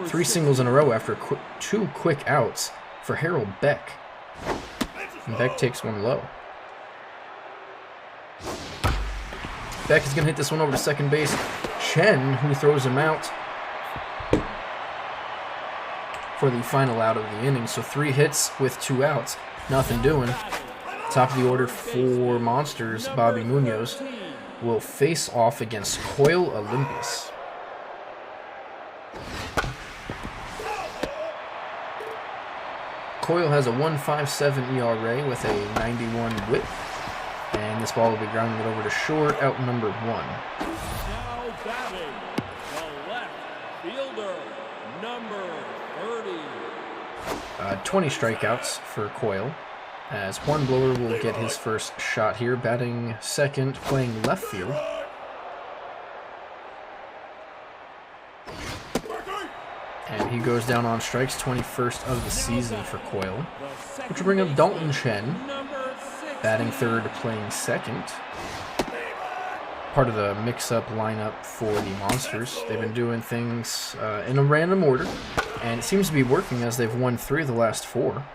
3 singles in a row after 2 quick outs for Harold Beck. And Beck takes one low. Beck is going to hit this one over to second base. Chen, who throws him out for the final out of the inning. So 3 hits with 2 outs. Nothing doing. Top of the order for Monsters, Bobby Munoz will face off against Coyle Olympus. Coyle has a 1.57 ERA with a 91 whip. And this ball will be grounded over to short, out number 1. Now batting, the left fielder, number 30. 20 strikeouts for Coyle, as Hornblower will get his first shot here, batting second, playing left field. And he goes down on strikes, 21st of the season for Coyle, which will bring up Dalton Chen, batting third, playing second. Part of the mix-up lineup for the Monsters. They've been doing things in a random order, and it seems to be working as they've won 3 of the last 4.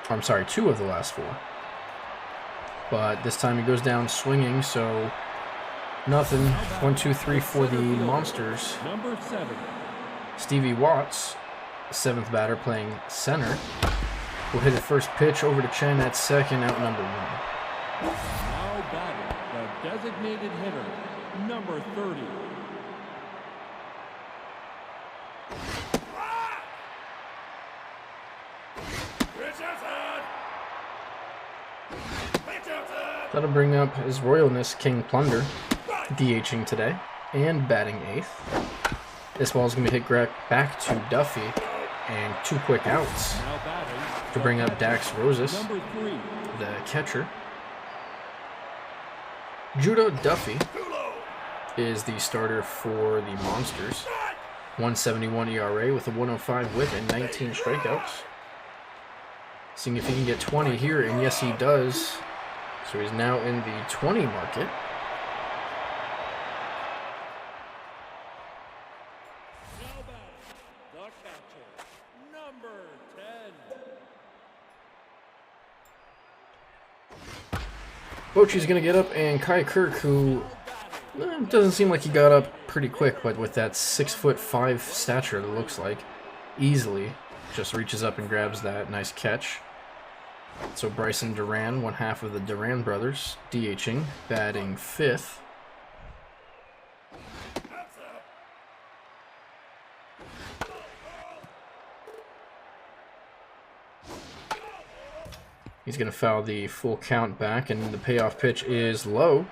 I'm sorry, 2 of the last 4. But this time he goes down swinging, so nothing. 1, 2, 3 for the Monsters. Number 7. Stevie Watts, 7th batter, playing center, will hit the first pitch over to Chen at second, out number 1. Now batting, the designated hitter, number 30. That'll bring up His Royalness King Plunder, DHing today, and batting 8th. This ball is going to be hit back to Duffy, and 2 quick outs to bring up Dax Rosas, the catcher. Judah Duffy is the starter for the Monsters. 1.71 ERA with a 1.05 whip and 19 strikeouts. Seeing if he can get 20 here, and yes he does. So he's now in the 20 market. Bochy's going to get up, and Kai Kirk, who doesn't seem like he got up pretty quick, but with that 6'5" stature, it looks like, easily just reaches up and grabs that nice catch. So Bryson Duran, one half of the Duran brothers, DHing, batting 5th. He's going to foul the full count back, and the payoff pitch is low.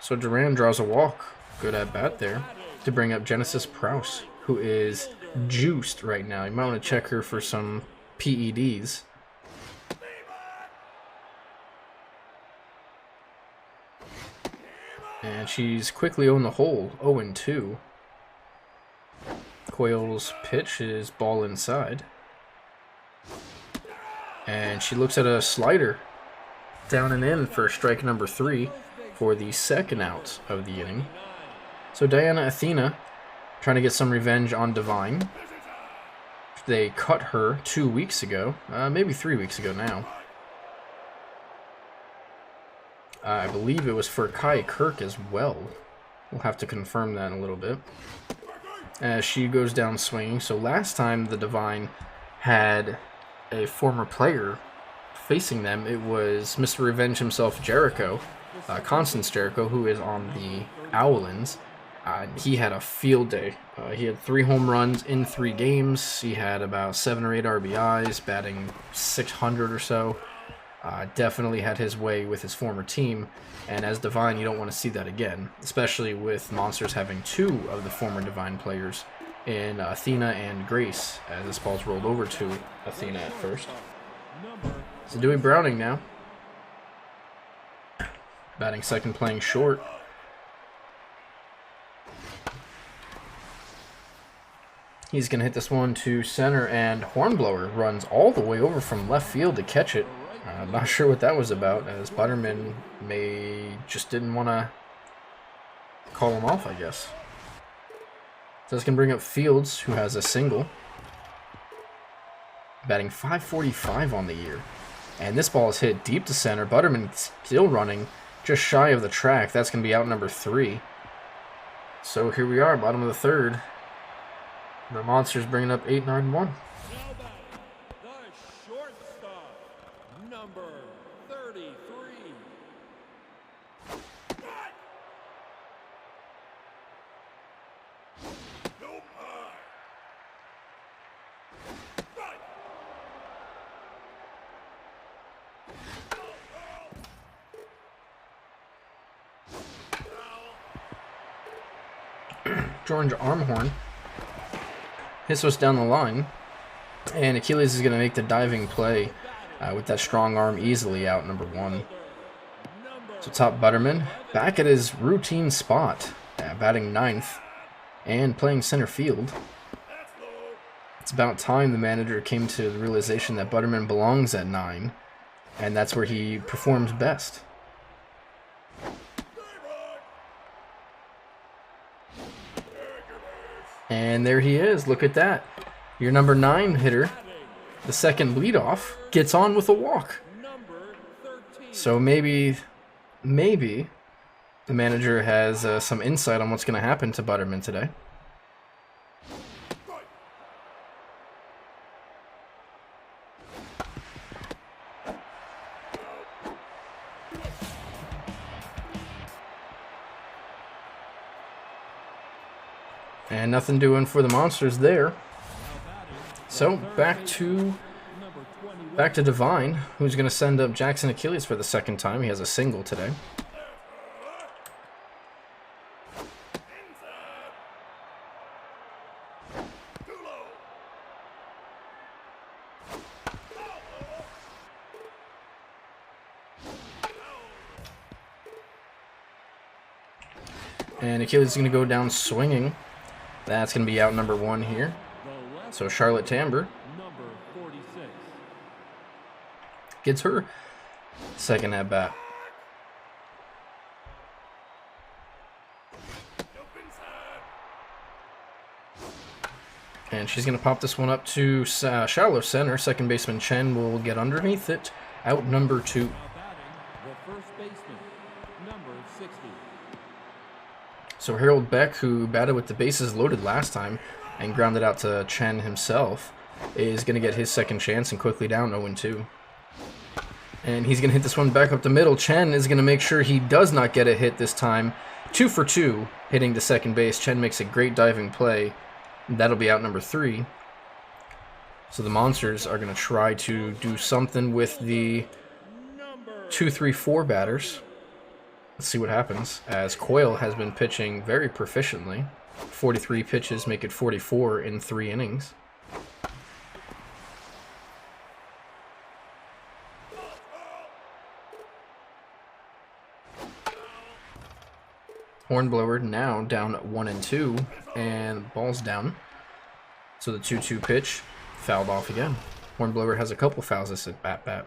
So Duran draws a walk. Good at bat there to bring up Genesis Prouse, who is juiced right now. You might want to check her for some PEDs. And she's quickly on the hole, 0-2. Coyle's pitch is ball inside. And she looks at a slider down and in for strike number 3 for the second out of the inning. So Diana Athena trying to get some revenge on Divine. They cut her 2 weeks ago, maybe 3 weeks ago now. I believe it was for Kai Kirk as well. We'll have to confirm that in a little bit. As she goes down swinging. So last time the Divine had a former player facing them, it was Mr. Revenge himself, Jericho, Constance Jericho, who is on the Owlins. He had a field day. He had 3 home runs in 3 games. He had about 7 or 8 RBIs, batting 600 or so. Definitely had his way with his former team, and as Divine, you don't want to see that again, especially with Monsters having 2 of the former Divine players in Athena and Grace, as this ball's rolled over to Athena at first. So Dewey Browning now, batting second, playing short. He's going to hit this one to center, and Hornblower runs all the way over from left field to catch it. I'm not sure what that was about, as Butterman just didn't want to call him off, I guess. So this can bring up Fields, who has a single. Batting .545 on the year. And this ball is hit deep to center. Butterman still running just shy of the track. That's going to be out number 3. So here we are, bottom of the 3rd. The Monsters bringing up 8-9-1. Now batting, the shortstop, number 33. George Armhorn hits us down the line, and Achilles is going to make the diving play with that strong arm easily out number 1. So top Butterman back at his routine spot, batting 9th and playing center field. It's about time the manager came to the realization that Butterman belongs at 9, and that's where he performs best. And there he is. Look at that. Your number 9 hitter, the second leadoff, gets on with a walk. So maybe the manager has some insight on what's going to happen to Butterman today. And nothing doing for the Monsters there. So back to Divine, who's going to send up Jackson Achilles for the second time. He has a single today. And Achilles is going to go down swinging. That's going to be out number 1 here. So Charlotte Tamber gets her second at bat. And she's going to pop this one up to shallow center. Second baseman Chen will get underneath it. Out number 2. The first baseman, number 60. So Harold Beck, who batted with the bases loaded last time and grounded out to Chen himself, is going to get his second chance and quickly down 0-2. And he's going to hit this one back up the middle. Chen is going to make sure he does not get a hit this time. 2 for 2, hitting to second base. Chen makes a great diving play. That'll be out number 3. So the Monsters are going to try to do something with the 2-3-4 batters. Let's see what happens, as Coyle has been pitching very proficiently. 43 pitches make it 44 in 3 innings. Hornblower now down 1-2, and ball's down. So the 2-2 pitch fouled off again. Hornblower has a couple fouls this at bat.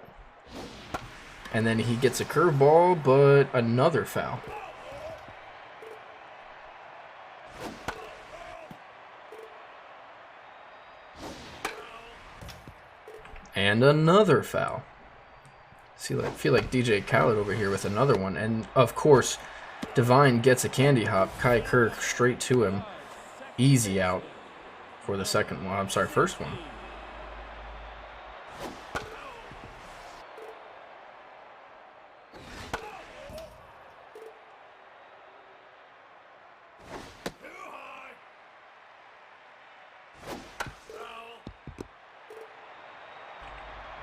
And then he gets a curveball, but another foul. And another foul. See, I feel like DJ Khaled over here with another one. And, of course, Divine gets a candy hop. Kai Kirk straight to him. Easy out for the second one. I'm sorry, first one.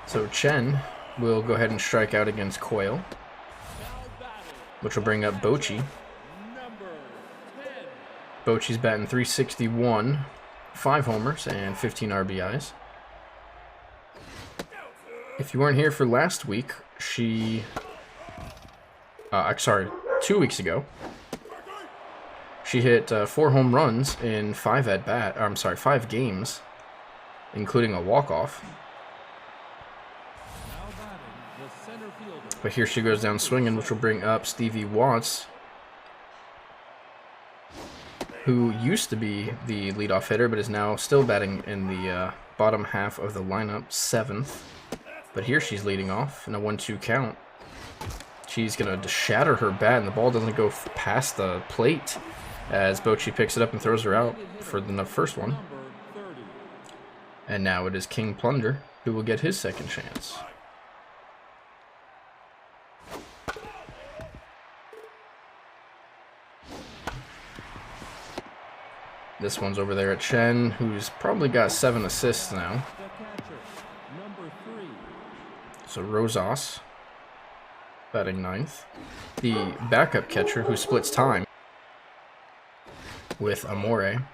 So Chen will go ahead and strike out against Coyle, which will bring up Bochy. Bochy's batting .361, 5 homers, and 15 RBIs. If you weren't here for last week, she... 2 weeks ago, she hit 4 home runs in 5 games, including a walk-off. But here she goes down swinging, which will bring up Stevie Watts. who used to be the leadoff hitter, but is now still batting in the bottom half of the lineup, 7th. But here she's leading off in a 1-2 count. She's going to shatter her bat, and the ball doesn't go past the plate as Bochy picks it up and throws her out for the first one. And now it is King Plunder who will get his second chance. This one's over there at Chen, who's probably got 7 assists now. So Rosas batting 9th. The backup catcher who splits time with Amore.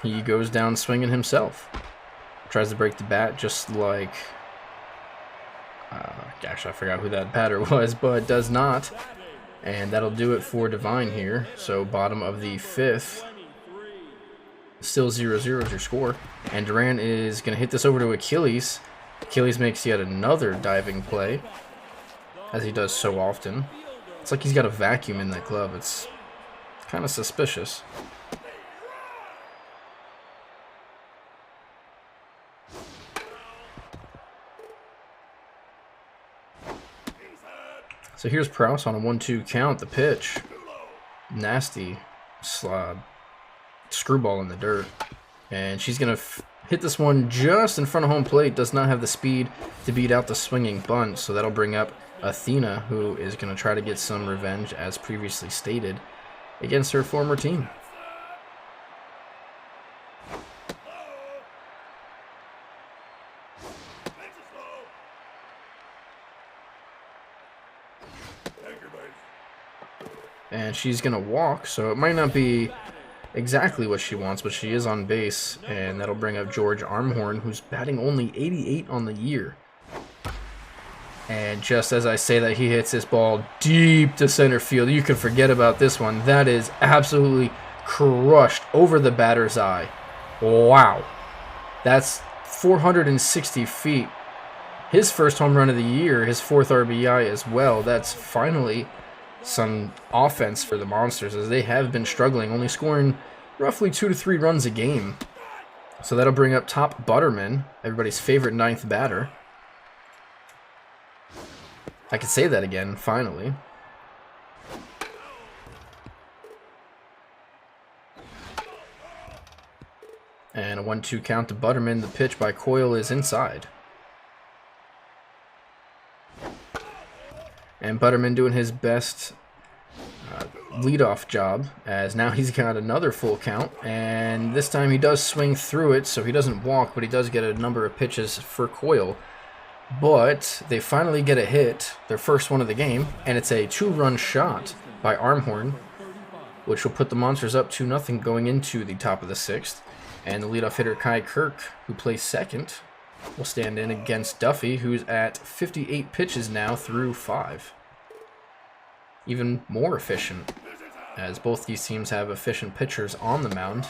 He goes down swinging himself. Tries to break the bat just like... gosh, I forgot who that batter was, but does not. And that'll do it for Divine here. So bottom of the 5th. Still 0-0 is your score. And Duran is going to hit this over to Achilles. Achilles makes yet another diving play, as he does so often. It's like he's got a vacuum in that glove. It's kind of suspicious. So here's Prouse on a 1-2 count. The pitch. Nasty screwball in the dirt. And she's going to hit this one just in front of home plate. Does not have the speed to beat out the swinging bunt. So that'll bring up Athena, who is going to try to get some revenge, as previously stated, against her former team. And she's going to walk, so it might not be exactly what she wants, but she is on base, and that'll bring up George Armhorn, who's batting only 88 on the year. And just as I say that, he hits this ball deep to center field. You can forget about this one. That is absolutely crushed over the batter's eye. Wow. That's 460 feet. His first home run of the year, his 4th RBI as well. That's finally some offense for the Monsters, as they have been struggling, only scoring roughly 2 to 3 runs a game. So that'll bring up Top Butterman, everybody's favorite 9th batter. I could say that again, finally. And a 1-2 count to Butterman. The pitch by Coyle is inside. And Butterman doing his best leadoff job, as now he's got another full count, and this time he does swing through it, so he doesn't walk, but he does get a number of pitches for Coyle. But they finally get a hit, their first one of the game, and it's a 2-run shot by Armhorn, which will put the Monsters up 2-0 going into the top of the 6th. And the leadoff hitter Kai Kirk, who plays second, will stand in against Duffy, who's at 58 pitches now through 5. Even more efficient, as both these teams have efficient pitchers on the mound.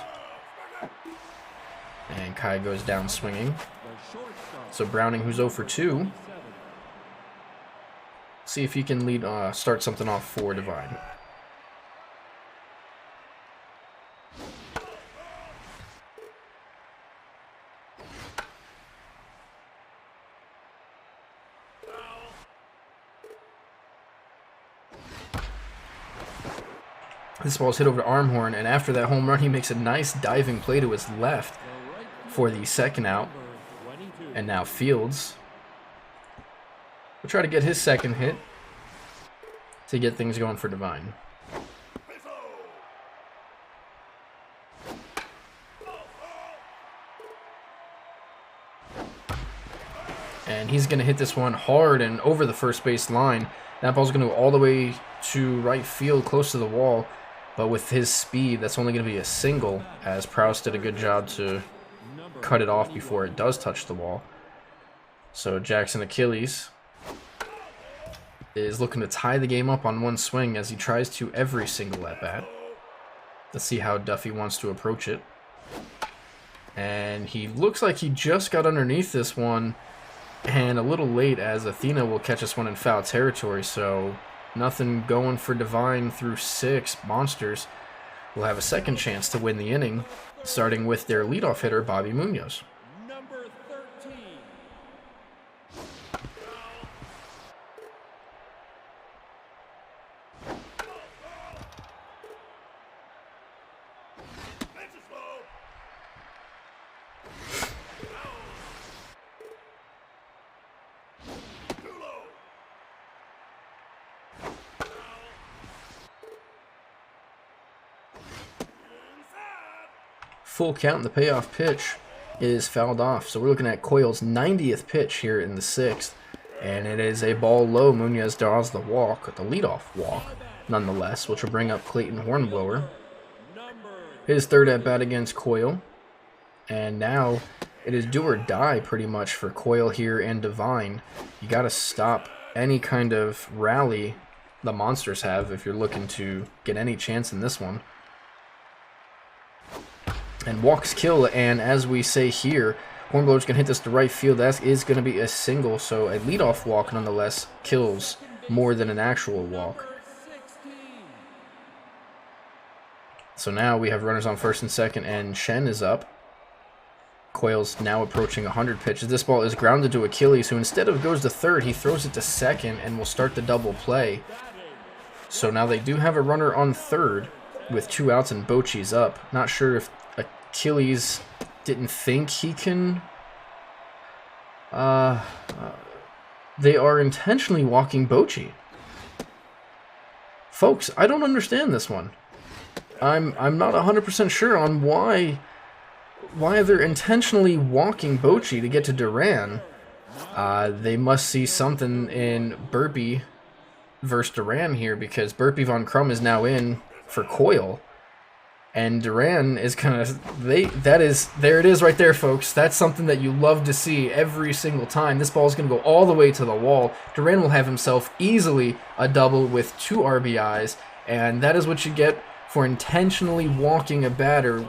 And Kai goes down swinging. So Browning, who's 0 for 2. See if he can start something off for Divine. This ball's hit over to Armhorn, and after that home run, he makes a nice diving play to his left for the second out. And now Fields will try to get his second hit to get things going for Divine. And he's going to hit this one hard and over the first base line. That ball's going to go all the way to right field, close to the wall. But with his speed, that's only going to be a single, as Prouse did a good job to cut it off before it does touch the wall. So Jackson Achilles is looking to tie the game up on one swing, as he tries to every single at-bat. Let's see how Duffy wants to approach it. And he looks like he just got underneath this one, and a little late, as Athena will catch this one in foul territory. So Nothing going for Divine through 6. Monsters will have a second chance to win the inning, starting with their leadoff hitter, Bobby Munoz. Number 13. Full count, and the payoff pitch is fouled off. So we're looking at Coyle's 90th pitch here in the 6th. And it is a ball low. Munoz draws the walk, the leadoff walk, nonetheless, which will bring up Clayton Hornblower. His third at-bat against Coyle. And now it is do or die pretty much for Coyle here and Divine. You got to stop any kind of rally the Monsters have if you're looking to get any chance in this one. And walks kill, and as we say here, Hornblower's going to hit this to right field. That is going to be a single, so a leadoff walk nonetheless kills more than an actual walk. So now we have runners on first and second, and Shen is up. Coyle's now approaching 100 pitches. This ball is grounded to Achilles, who instead of goes to third, he throws it to second and will start the double play. So now they do have a runner on third with 2 outs, and Bochy's up. Not sure if Achilles didn't think he can. They are intentionally walking Bochy. Folks, I don't understand this one. I'm not 100% sure on why they're intentionally walking Bochy to get to Duran. They must see something in Burpee versus Duran here, because Burpee Von Crum is now in for Coyle. And Duran is kind of, there it is right there, folks. That's something that you love to see every single time. This ball is going to go all the way to the wall. Duran will have himself easily a double with 2 RBIs, and that is what you get for intentionally walking a batter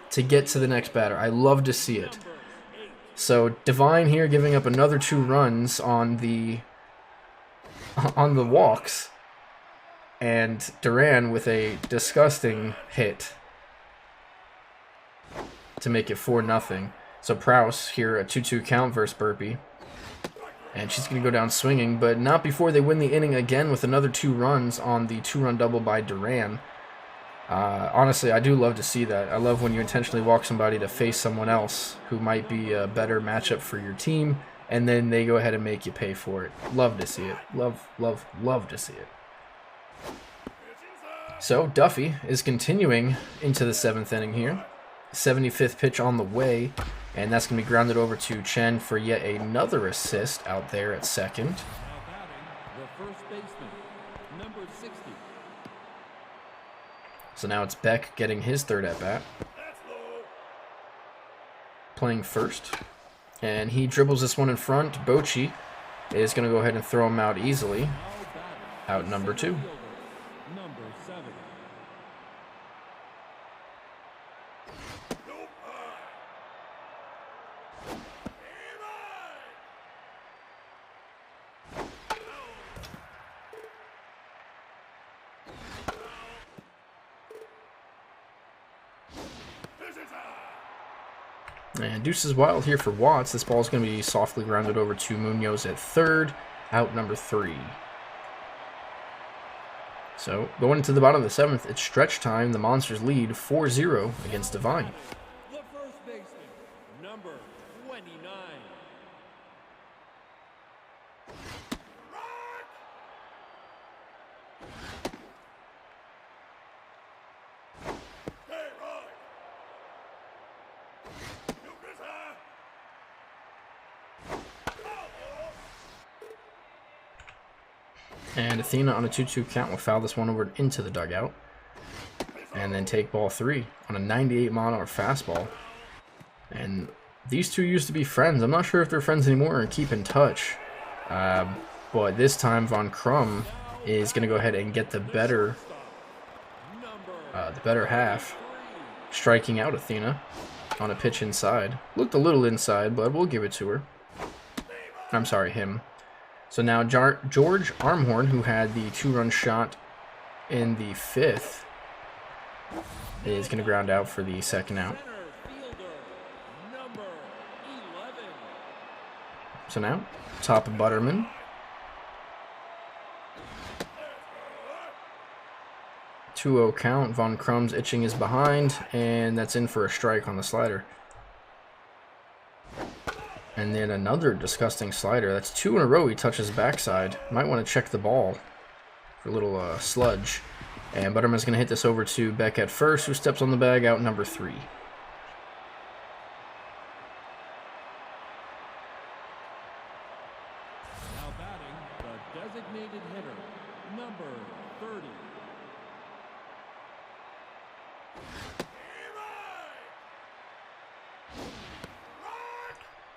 to get to the next batter. I love to see it. So Divine here giving up another 2 runs on the walks. And Duran with a disgusting hit to make it 4-0. So Prouse here, a 2-2 count versus Burpee. And she's going to go down swinging, but not before they win the inning again with another 2 runs on the 2-run double by Duran. Honestly, I do love to see that. I love when you intentionally walk somebody to face someone else who might be a better matchup for your team, and then they go ahead and make you pay for it. Love to see it. Love to see it. So Duffy is continuing into the 7th inning here. 75th pitch on the way, and that's going to be grounded over to Chen for yet another assist out there at second. Now batting, the first baseman, number 60. So now it's Beck getting his third at-bat. Playing first. And he dribbles this one in front. Bochy is going to go ahead and throw him out easily. Out number 2. Number 7. And Deuces Wild here for Watts. This ball is going to be softly grounded over to Munoz at third. Out number 3. So, going into the bottom of the 7th, it's stretch time. The Monsters lead 4-0 against Divine. The first baseman, number 29. And Athena on a 2-2 count will foul this one over into the dugout. And then take ball 3 on a 98-mile-an-hour fastball. And these two used to be friends. I'm not sure if they're friends anymore and keep in touch. But this time Von Crum is going to go ahead and get the better half, striking out Athena on a pitch inside. Looked a little inside, but we'll give it to her. I'm sorry, him. So now George Armhorn, who had the 2-run shot in the 5th, is going to ground out for the second out. So now, top of Butterman. 2-0 count. Von Crumb's itching his behind, and that's in for a strike on the slider. And then another disgusting slider. That's 2 in a row he touches backside. Might want to check the ball for a little sludge. And Butterman's going to hit this over to Beck at first, who steps on the bag, out number 3. Now batting, the designated hitter, number 30.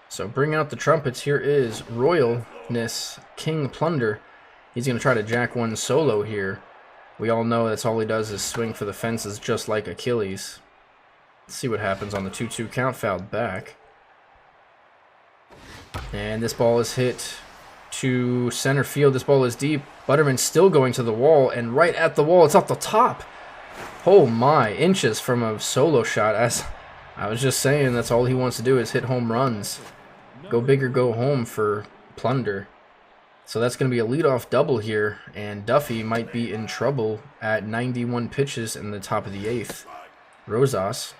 So bring out the trumpets. Here is Royalness King Plunder. He's going to try to jack one solo here. We all know that's all he does is swing for the fences just like Achilles. Let's see what happens on the 2-2 count. Fouled back. And this ball is hit to center field. This ball is deep. Butterman still going to the wall, and right at the wall, it's off the top. Oh my, inches from a solo shot. As I was just saying, that's all he wants to do is hit home runs. Go big or go home for Plunder. So that's going to be a leadoff double here, and Duffy might be in trouble at 91 pitches in the top of the 8th. Rosas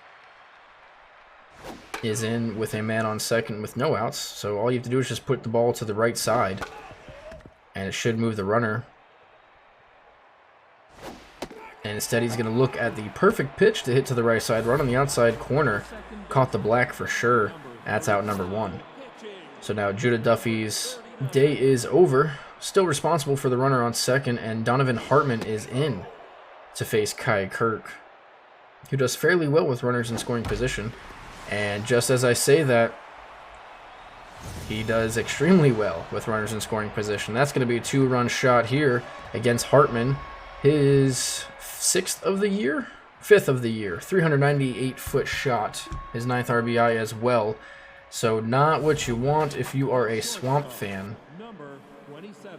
is in with a man on second with no outs, so all you have to do is just put the ball to the right side, and it should move the runner. And instead he's going to look at the perfect pitch to hit to the right side, run on the outside corner, caught the black for sure. That's out number 1. So now Judah Duffy's day is over, still responsible for the runner on second, and Donovan Hartman is in to face Kai Kirk, who does fairly well with runners in scoring position. And just as I say that, he does extremely well with runners in scoring position. That's going to be a 2-run shot here against Hartman, his 6th of the year? 5th of the year. 398-foot shot, his 9th RBI as well. So not what you want if you are a Swamp fan. Number 27.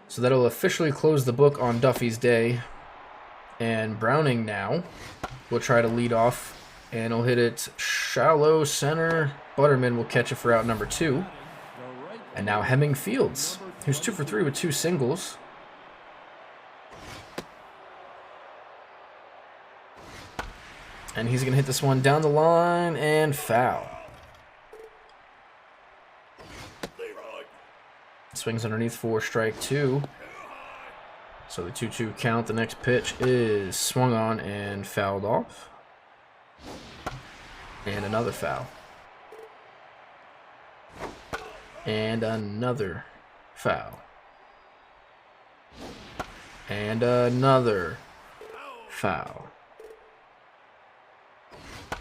So that'll officially close the book on Duffy's day. And Browning now will try to lead off, and he'll hit it shallow center. Butterman will catch it for out number 2. And now Hemming Fields, who's 2 for 3 with 2 singles. And he's going to hit this one down the line and foul. Swings underneath for strike 2. So the 2-2 count. The next pitch is swung on and fouled off. And another foul. And another foul. And another foul.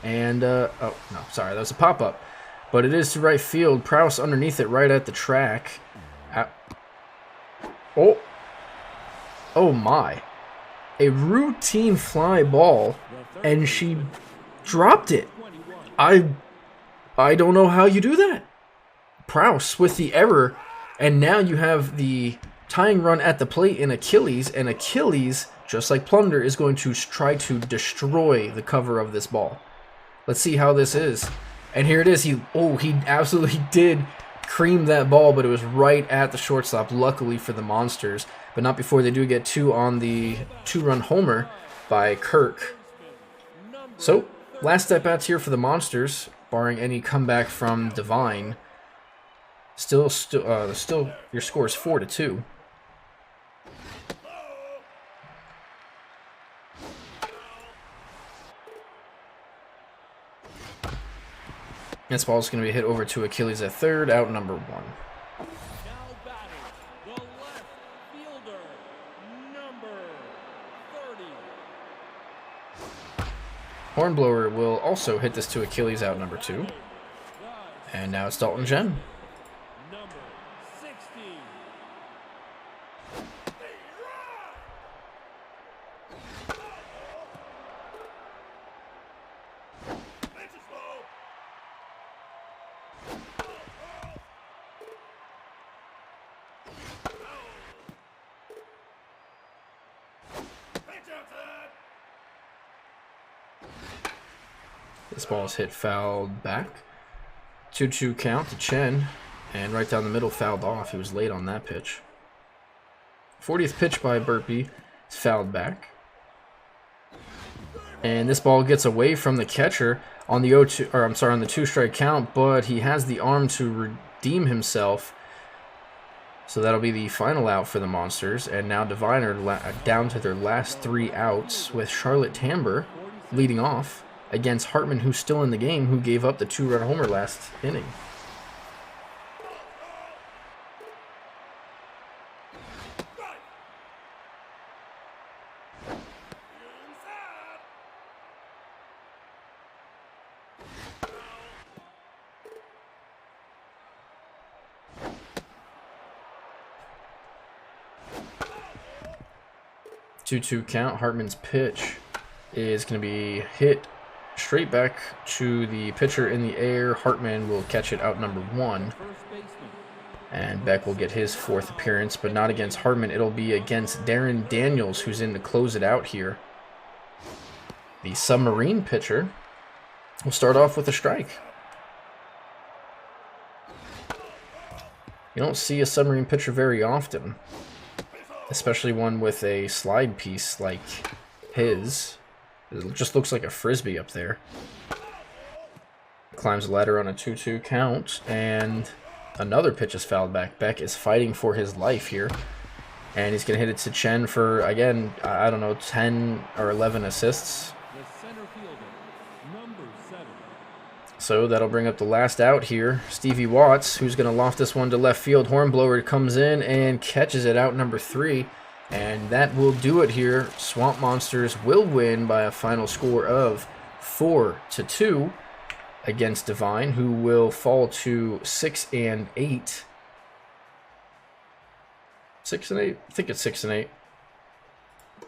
And, oh, no, sorry, that was a pop-up. But it is to right field. Prouse underneath it right at the track. Oh. Oh, my. A routine fly ball, and she dropped it. I don't know how you do that. Prouse with the error, and now you have the tying run at the plate in Achilles, and Achilles, just like Plunder, is going to try to destroy the cover of this ball. Let's see how this is. And here it is. He absolutely did cream that ball, but it was right at the shortstop, luckily for the Monsters. But not before they do get 2 on the 2-run homer by Kirk. So, last at-bats here for the Monsters, barring any comeback from Divine. Still, your score is 4-2. This ball is going to be hit over to Achilles at third, out number 1. Now batting, the left fielder, number 30. Hornblower will also hit this to Achilles, out number 2. And now it's Dalton Jen. Number 60. This ball is hit fouled back. 2-2 count to Chen. And right down the middle, fouled off. He was late on that pitch. 40th pitch by Burpee is fouled back. And this ball gets away from the catcher on the on the 2-strike count, but he has the arm to redeem himself. So that'll be the final out for the Monsters. And now Divine are down to their last 3 outs with Charlotte Tamber leading off against Hartman, who's still in the game, who gave up the 2-run homer last inning. Two count. Hartman's pitch is going to be hit straight back to the pitcher in the air. Hartman will catch it out number 1. And Beck will get his 4th appearance, but not against Hartman. It'll be against Darren Daniels, who's in to close it out here. The Submarine pitcher will start off with a strike. You don't see a Submarine pitcher very often, especially one with a slide piece like his. It just looks like a frisbee up there. Climbs the ladder on a 2-2 count, and another pitch is fouled back. Beck is fighting for his life here, and he's going to hit it to Chen for, again, I don't know, 10 or 11 assists. So that'll bring up the last out here. Stevie Watts, who's going to loft this one to left field. Hornblower comes in and catches it out number 3. And that will do it here. Swamp Monsters will win by a final score of 4-2 against Divine, who will fall to 6-8. 6-8? I think it's 6-8.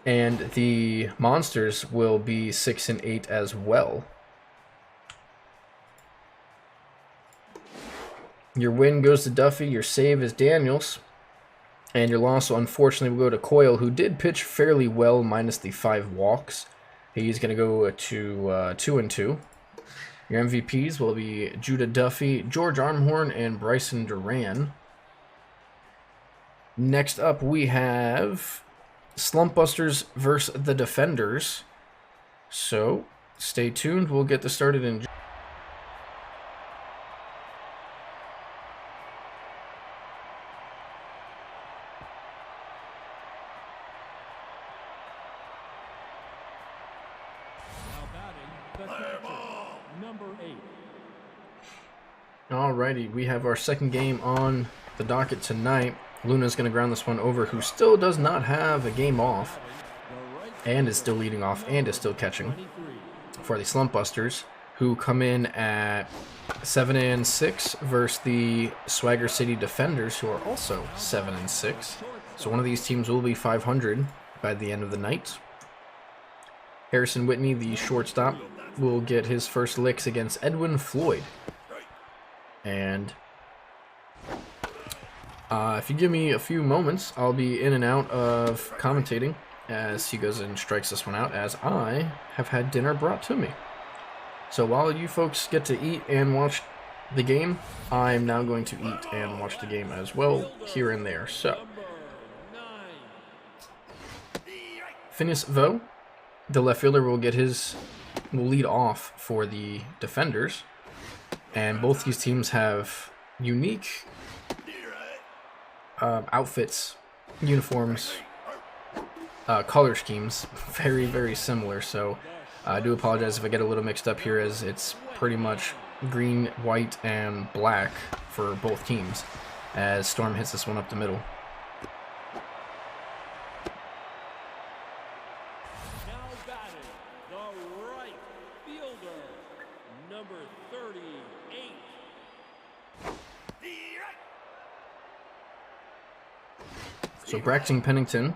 And the Monsters will be 6-8 as well. Your win goes to Duffy, your save is Daniels, and your loss, unfortunately, will go to Coyle, who did pitch fairly well, minus the 5 walks. He's going to go to 2-2. Your MVPs will be Judah Duffy, George Armhorn, and Bryson Duran. Next up, we have Slumpbusters versus the Defenders. So, stay tuned. We'll get this started in... Alrighty, we have our second game on the docket tonight. Luna's going to ground this one over, who still does not have a game off, and is still leading off, and is still catching for the Slumpbusters, who come in at 7-6 versus the Swagger City Defenders, who are also 7-6. So one of these teams will be 500 by the end of the night. Harrison Whitney, the shortstop, will get his first licks against Edwin Floyd. And if you give me a few moments, I'll be in and out of commentating as he goes and strikes this one out, as I have had dinner brought to me. So while you folks get to eat and watch the game, I'm now going to eat and watch the game as well, here and there. So, Phineas Vo, the left fielder, will lead off for the Defenders. And both these teams have unique outfits, uniforms, color schemes, very, very similar. So I do apologize if I get a little mixed up here, as it's pretty much green, white, and black for both teams, as Storm hits this one up the middle. So Braxton Pennington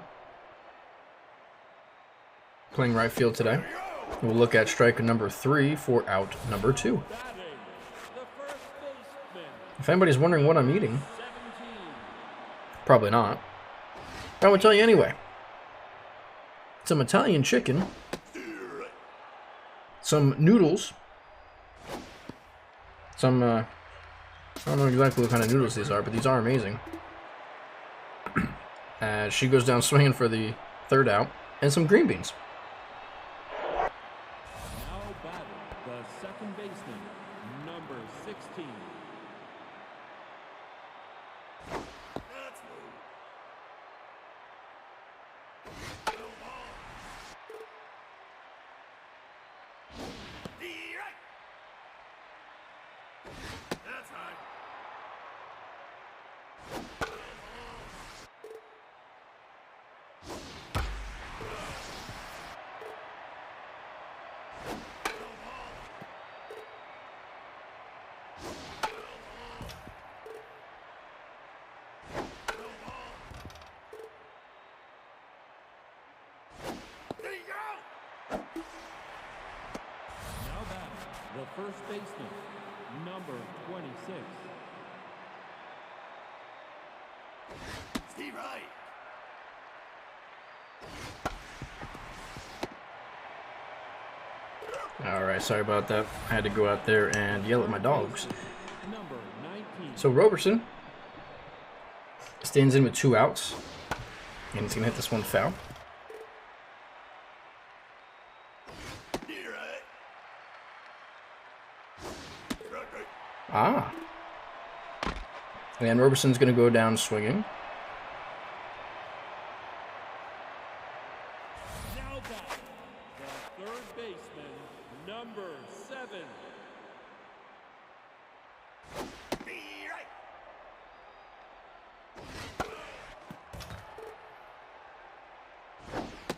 playing right field today. We'll look at strike number 3 for out number 2. If anybody's wondering what I'm eating, probably not. I will tell you anyway. Some Italian chicken, some noodles, Some, I don't know exactly what kind of noodles these are, but these are amazing. As she goes down swinging for the third out, and some green beans. Now batting the second baseman, number 16. Now batting the first baseman, number 26. Steve Wright. Alright, sorry about that. I had to go out there and yell at my dogs. Number 19. So Roberson stands in with 2 outs. And he's going to hit this one foul. Ah. And Roberson's going to go down swinging. Now batting the third baseman, number 7.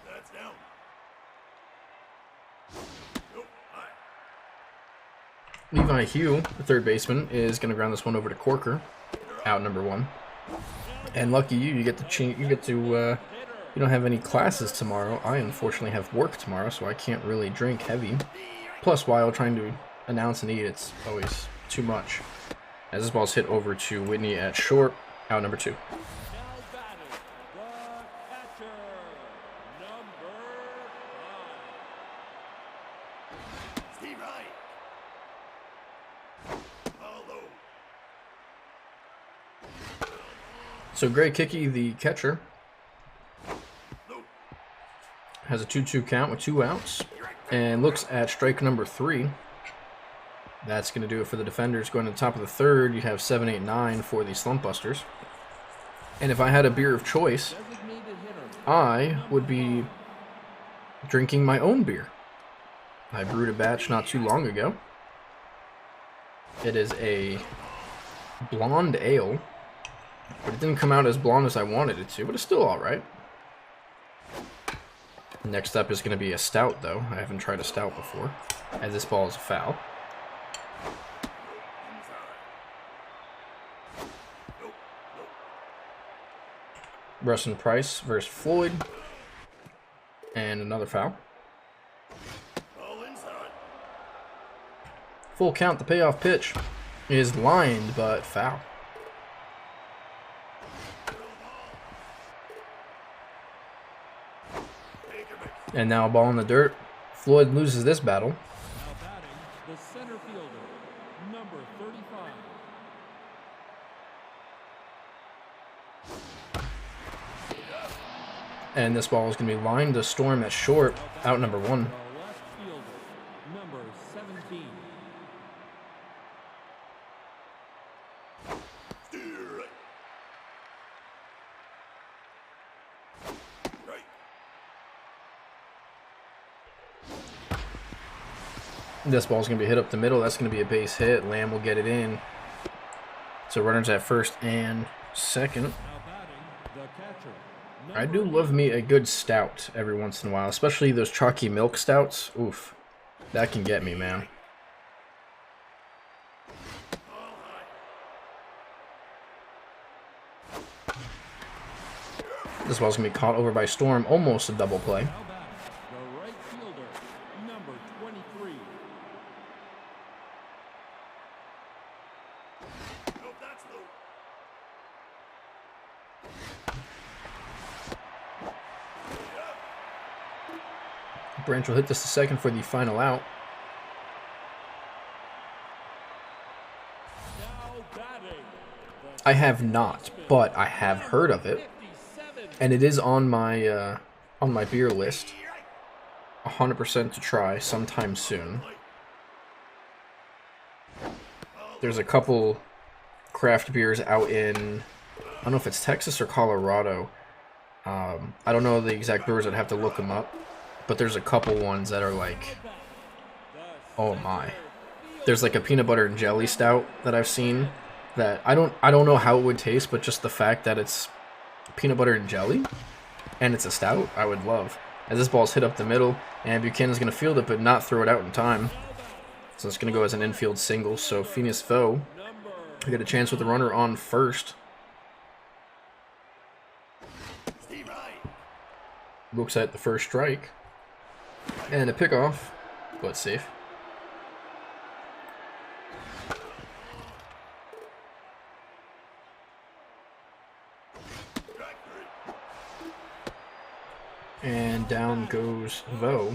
That's down. Levi Hugh, the third baseman, is going to ground this one over to Corker, out number 1. And lucky you, you get to you don't have any classes tomorrow. I unfortunately have work tomorrow, so I can't really drink heavy. Plus, while trying to announce and eat, it's always too much. As this ball's hit over to Whitney at short, out number 2. Now batting the catcher, number 5. Steve Wright. So Greg Kickey, the catcher, has a 2-2 count with 2 outs, and looks at strike number 3. That's going to do it for the defenders. Going to the top of the third, you have 7, 8, 9 for the Slumpbusters. And if I had a beer of choice, I would be drinking my own beer. I brewed a batch not too long ago. It is a blonde ale, but it didn't come out as blonde as I wanted it to, but it's still alright. Next up is going to be a stout, though. I haven't tried a stout before, as this ball is a foul. Russ and Price versus Floyd, and another foul. Full count, the payoff pitch is lined, but foul. And now a ball in the dirt. Floyd loses this battle. Now batting the center fielder, number 35. And this ball is going to be lined to Storm at short, out number 1. The left fielder, number 17. This ball is going to be hit up the middle. That's going to be a base hit. Lamb will get it in. So runners at first and second. Now batting the catcher, I do love me a good stout every once in a while, especially those chalky milk stouts. Oof, that can get me, man. This ball's going to be caught over by Storm, almost a double play. Now batting the right fielder, number 23. Branch will hit this to second for the final out. I have not, but I have heard of it, and it is on my beer list. 100% to try sometime soon. There's a couple craft beers out in, I don't know if it's Texas or Colorado. I don't know the exact brewers. I'd have to look them up, but there's a couple ones that are like, oh my. There's like a peanut butter and jelly stout that I've seen that I don't know how it would taste, but just the fact that it's peanut butter and jelly and it's a stout, I would love. As this ball's hit up the middle, and Buchanan's going to field it but not throw it out in time. So it's going to go as an infield single. So Phineas Foe, we get a chance with the runner on first. Looks at the first strike. And a pickoff, but safe. And down goes Vo,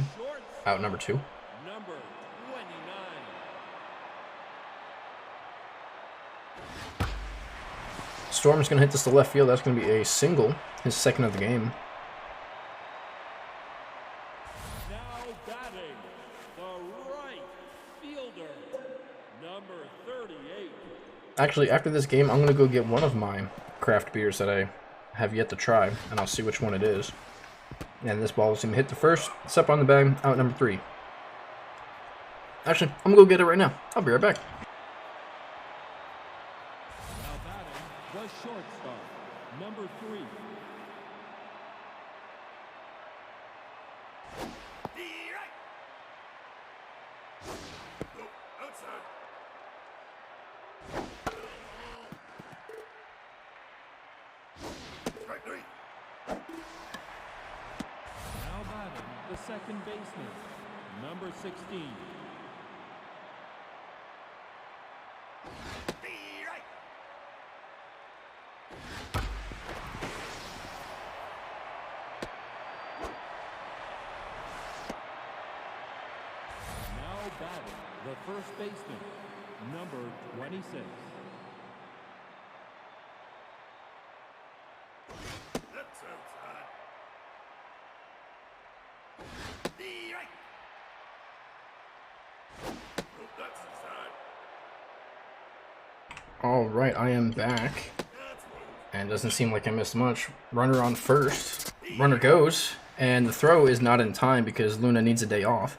out number 2. Number 29. Storm's going to hit this to left field. That's going to be a single, his second of the game. Now batting, the right fielder, number 38. Actually, after this game, I'm going to go get one of my craft beers that I have yet to try, and I'll see which one it is. And this ball is going to hit the first, step on the bag, out number 3. Actually, I'm going to go get it right now. I'll be right back. Now batting, the shortstop, number 3. Now batting, the second baseman, number 16. Now batting, the first baseman, number 26. All right, I am back. And doesn't seem like I missed much. Runner on first. Runner goes. And the throw is not in time because Luna needs a day off.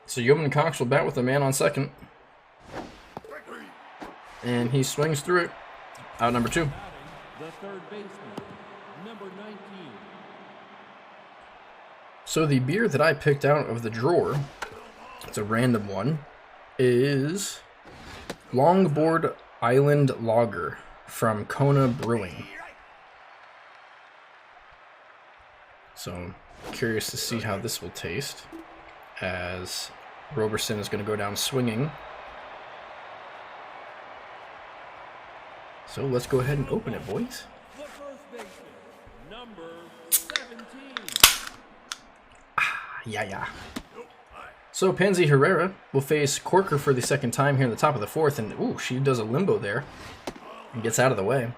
So Yeoman Cox will bat with a man on second. And he swings through it. Out number 2. The third baseman, number 19. So the beer that I picked out of the drawer, it's a random one, is Longboard Island Lager from Kona Brewing. So curious to see how this will taste, as Roberson is going to go down swinging. So let's go ahead and open it, boys. The first baseman, number 17. Yeah. So Pansy Herrera will face Corker for the second time here in the top of the 4th, and ooh, she does a limbo there and gets out of the way.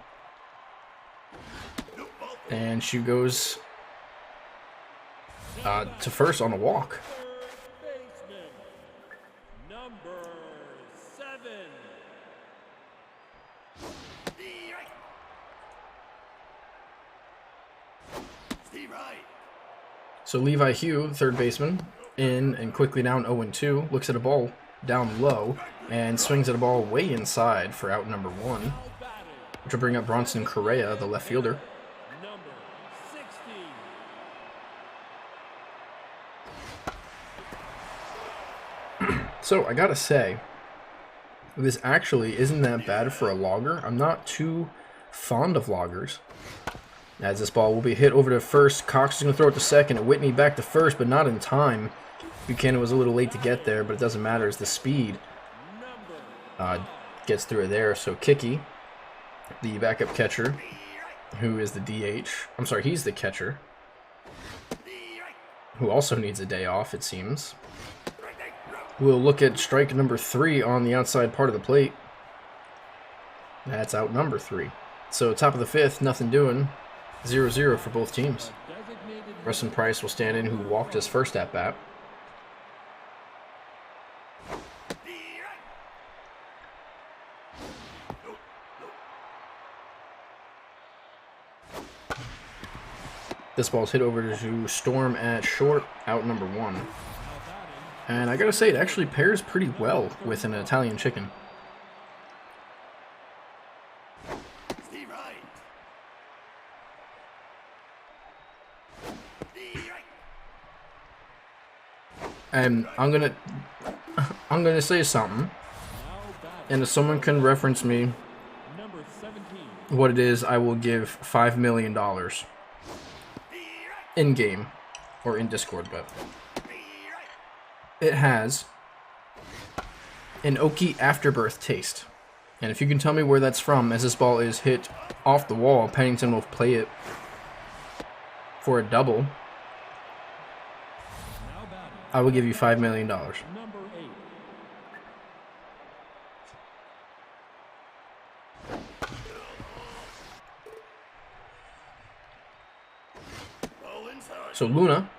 And she goes to first on a walk. Third baseman, number 7. So Levi Hugh, third baseman, in and quickly down 0-2, looks at a ball down low and swings at a ball way inside for out number 1, which will bring up Bronson Correa, the left fielder. Number 60. So I gotta say, this actually isn't that bad for a lager. I'm not too fond of lagers. As this ball will be hit over to first, Cox is going to throw it to second, and Whitney back to first, but not in time. Buchanan was a little late to get there, but it doesn't matter as the speed gets through it there. So Kiki, the backup catcher, who is the DH. I'm sorry, he's the catcher, who also needs a day off, it seems. We'll look at strike number 3 on the outside part of the plate. That's out number 3. So top of the 5th, nothing doing. 0-0 for both teams. Rustin Price will stand in, who walked his first at bat. This ball's hit over to Storm at short, out number 1. And I gotta say, it actually pairs pretty well with an Italian chicken. And I'm gonna say something, and if someone can reference me what it is, I will give $5 million in game or in Discord. But it has an oaky afterbirth taste, and if you can tell me where that's from, as this ball is hit off the wall, Pennington will play it for a double. I will give you $5 million. So Luna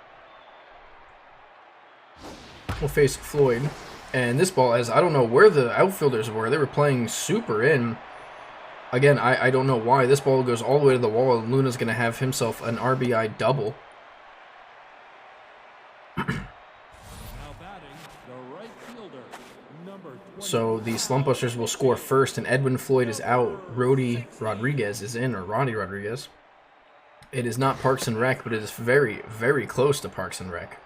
will face Floyd. And this ball, as I don't know where the outfielders were. They were playing super in. Again, I don't know why. This ball goes all the way to the wall, and Luna's going to have himself an RBI double. So the Slumpbusters will score first, and Edwin Floyd is out. Roddy Rodriguez is in, or Roddy Rodriguez. It is not Parks and Rec, but it is very, very close to Parks and Rec.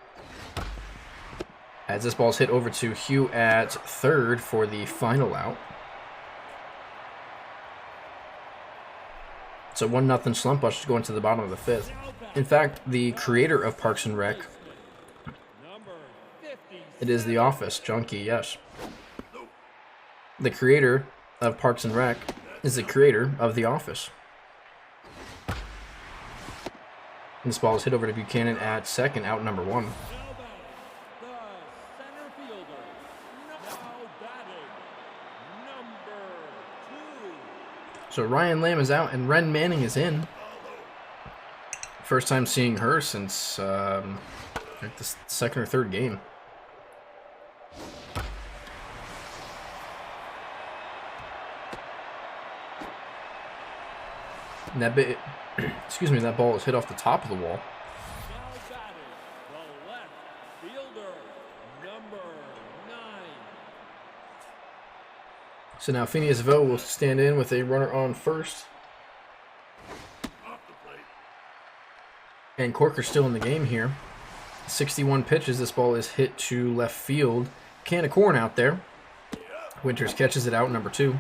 As this ball is hit over to Hugh at third for the final out. So 1-0 Slumpbusters going to the bottom of the 5th. In fact, the creator of Parks and Rec, it is The Office, Junkie, yes. The creator of Parks and Rec is the creator of The Office. And this ball is hit over to Buchanan at second, out number 1. So Ryan Lamb is out and Ren Manning is in. First time seeing her since like the second or third game. And excuse me, that ball is hit off the top of the wall. So now Phineas Vo will stand in with a runner on first. And Corker's still in the game here. 61 pitches, this ball is hit to left field. Can of corn out there. Winters catches it out, number 2.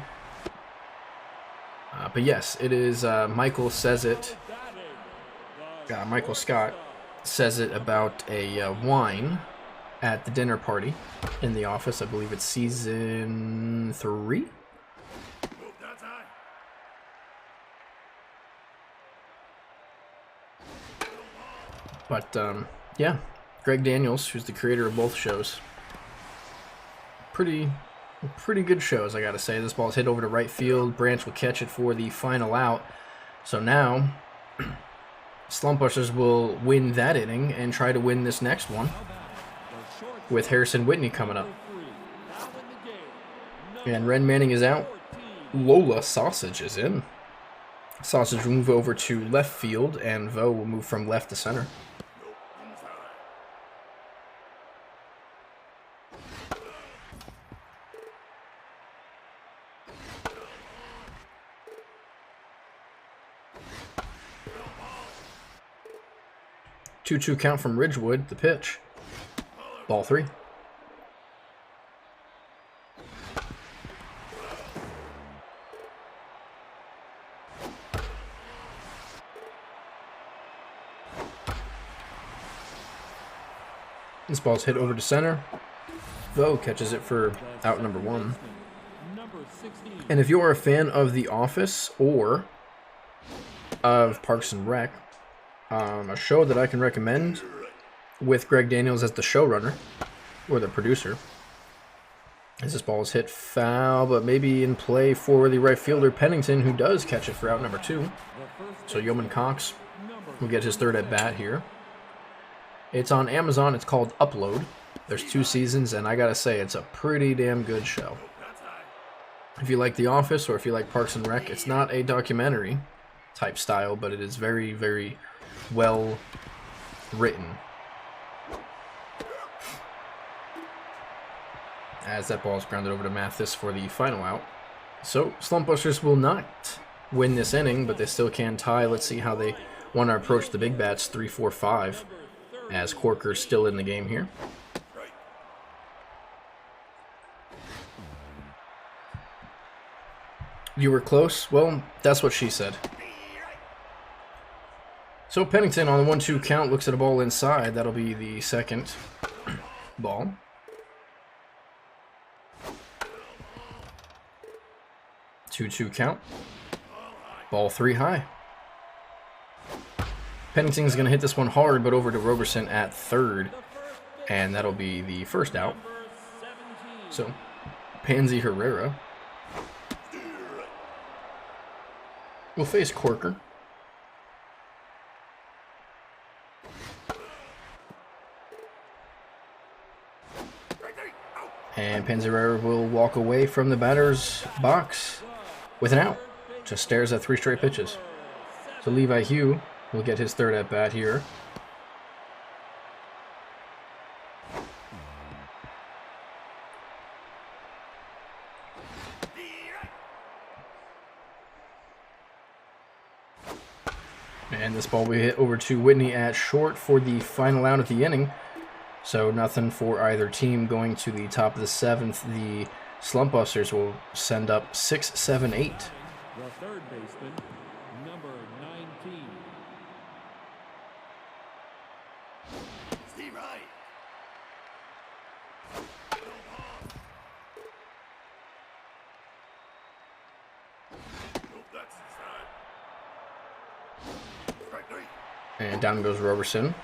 But yes, it is Michael says it. Michael Scott says it about a wine at the dinner party in The Office. I believe it's season 3. But yeah, Greg Daniels, who's the creator of both shows, pretty good shows, I gotta say. This ball is hit over to right field. Branch will catch it for the final out. So now Slumpbusters will win that inning and try to win this next one with Harrison Whitney coming up. And Ren Manning is out. Lola Sausage is in. Sausage will move over to left field, and Vo will move from left to center. Two-two count from Ridgewood, the pitch. Ball 3. This ball's hit over to center. Vo catches it for out number 1. And if you are a fan of The Office or of Parks and Rec, a show that I can recommend with Greg Daniels as the showrunner or the producer As this ball is hit foul, but maybe in play for the right fielder, Pennington, who does catch it for out number 2. So Yeoman Cox will get his 3rd at bat here. It's on Amazon. It's called Upload. There's 2 seasons, and I gotta say, it's a pretty damn good show. If you like The Office or if you like Parks and Rec, it's not a documentary type style, but it is very, very well written. As that ball is grounded over to Mathis for the final out. So, Slumpbusters will not win this inning, but they still can tie. Let's see how they want to approach the big bats, 3, 4, 5, as Corker's still in the game here. You were close? Well, that's what she said. So Pennington on the 1-2 count looks at a ball inside. That'll be the second ball. Two count. Ball 3 high. Pennington's going to hit this one hard, but over to Roberson at 3rd. And that'll be the first out. So, Pansy Herrera will face Corker. And Pansy Herrera will walk away from the batter's box with an out. Just stares at 3 straight pitches. So Levi Hugh will get his 3rd at bat here. And this ball will hit over to Whitney at short for the final out of the inning. So nothing for either team. Going to the top of the 7th, the Slumpbusters will send up 6, 7, 8. The third baseman, number 19. Steve Wright. That's inside. Strike 3. And down goes Roberson.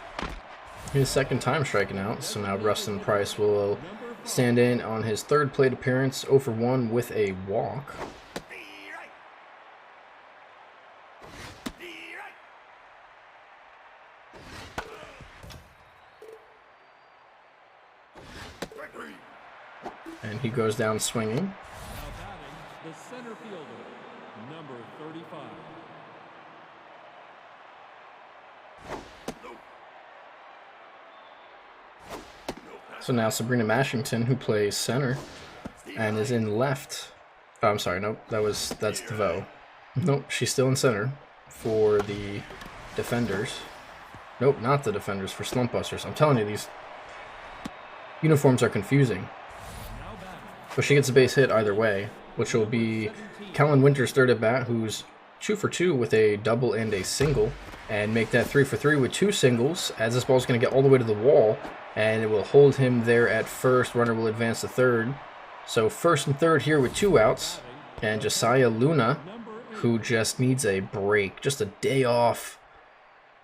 His 2nd time striking out, so now Rustin Price will stand in on his 3rd plate appearance, 0 for 1 with a walk. And he goes down swinging. Now batting, the center fielder, number 35. So now Sabrina Mashington, who plays center and is in left. Oh, I'm sorry, nope, that's DeVoe. Nope, she's still in center for the Defenders. Nope, not the Defenders, for Slumpbusters. I'm telling you, these uniforms are confusing. But she gets a base hit either way, which will be Kellen Winter's 3rd at bat, who's 2 for 2 with a double and a single, and make that 3 for 3 with 2 singles, as this ball's going to get all the way to the wall, and it will hold him there at first. Runner will advance to 3rd. So 1st and 3rd here with 2 outs, and Josiah Luna, who just needs a break, just a day off.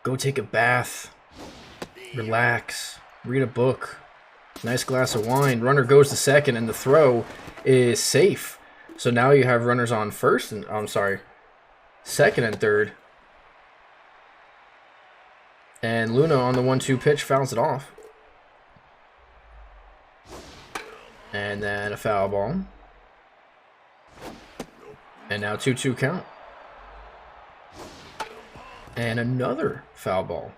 Go take a bath, relax, read a book, nice glass of wine. Runner goes to 2nd, and the throw is safe. So now you have runners on 1st and 2nd and 3rd. And Luna on the 1-2 pitch fouls it off. And then a foul ball. And now 2-2 count. And another foul ball.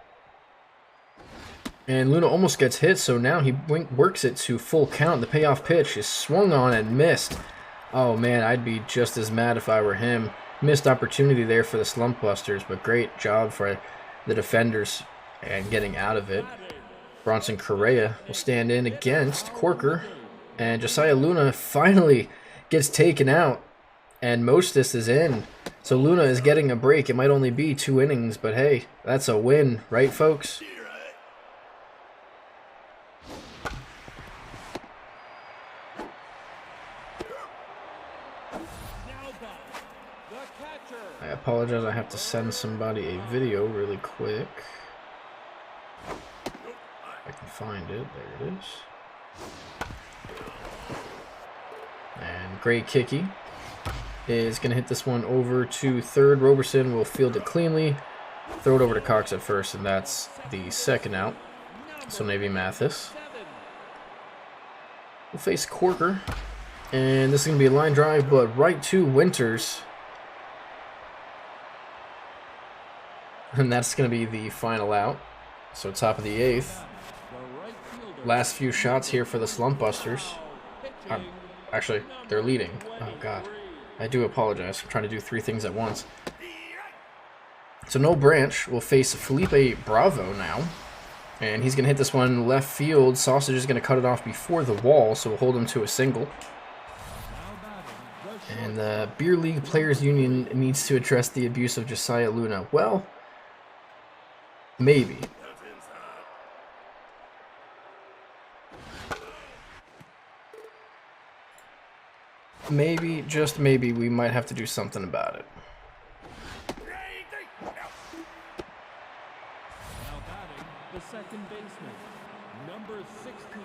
And Luna almost gets hit, so now he works it to full count. The payoff pitch is swung on and missed. Oh man, I'd be just as mad if I were him. Missed opportunity there for the Slumpbusters, but great job for the Defenders and getting out of it. Bronson Correa will stand in against Corker. And Josiah Luna finally gets taken out. And Mostis is in. So Luna is getting a break. It might only be 2 innings, but hey, that's a win, right folks? I apologize, I have to send somebody a video really quick. If I can find it, there it is. Great kicky is going to hit this one over to third. Roberson will field it cleanly, throw it over to Cox at first, and that's the second out. So Navy Mathis will face Corker, and this is going to be a line drive, but right to Winters. And that's going to be the final out. So top of the 8th. Last few shots here for the Slumpbusters. Actually, they're leading. Oh, God. I do apologize for trying to do 3 things at once. So Noel Branch will face Felipe Bravo now. And he's going to hit this one left field. Sausage is going to cut it off before the wall, so we'll hold him to a single. And the Beer League Players Union needs to address the abuse of Josiah Luna. Well, maybe. Maybe, just maybe, we might have to do something about it. Now batting, the second baseman, number 16.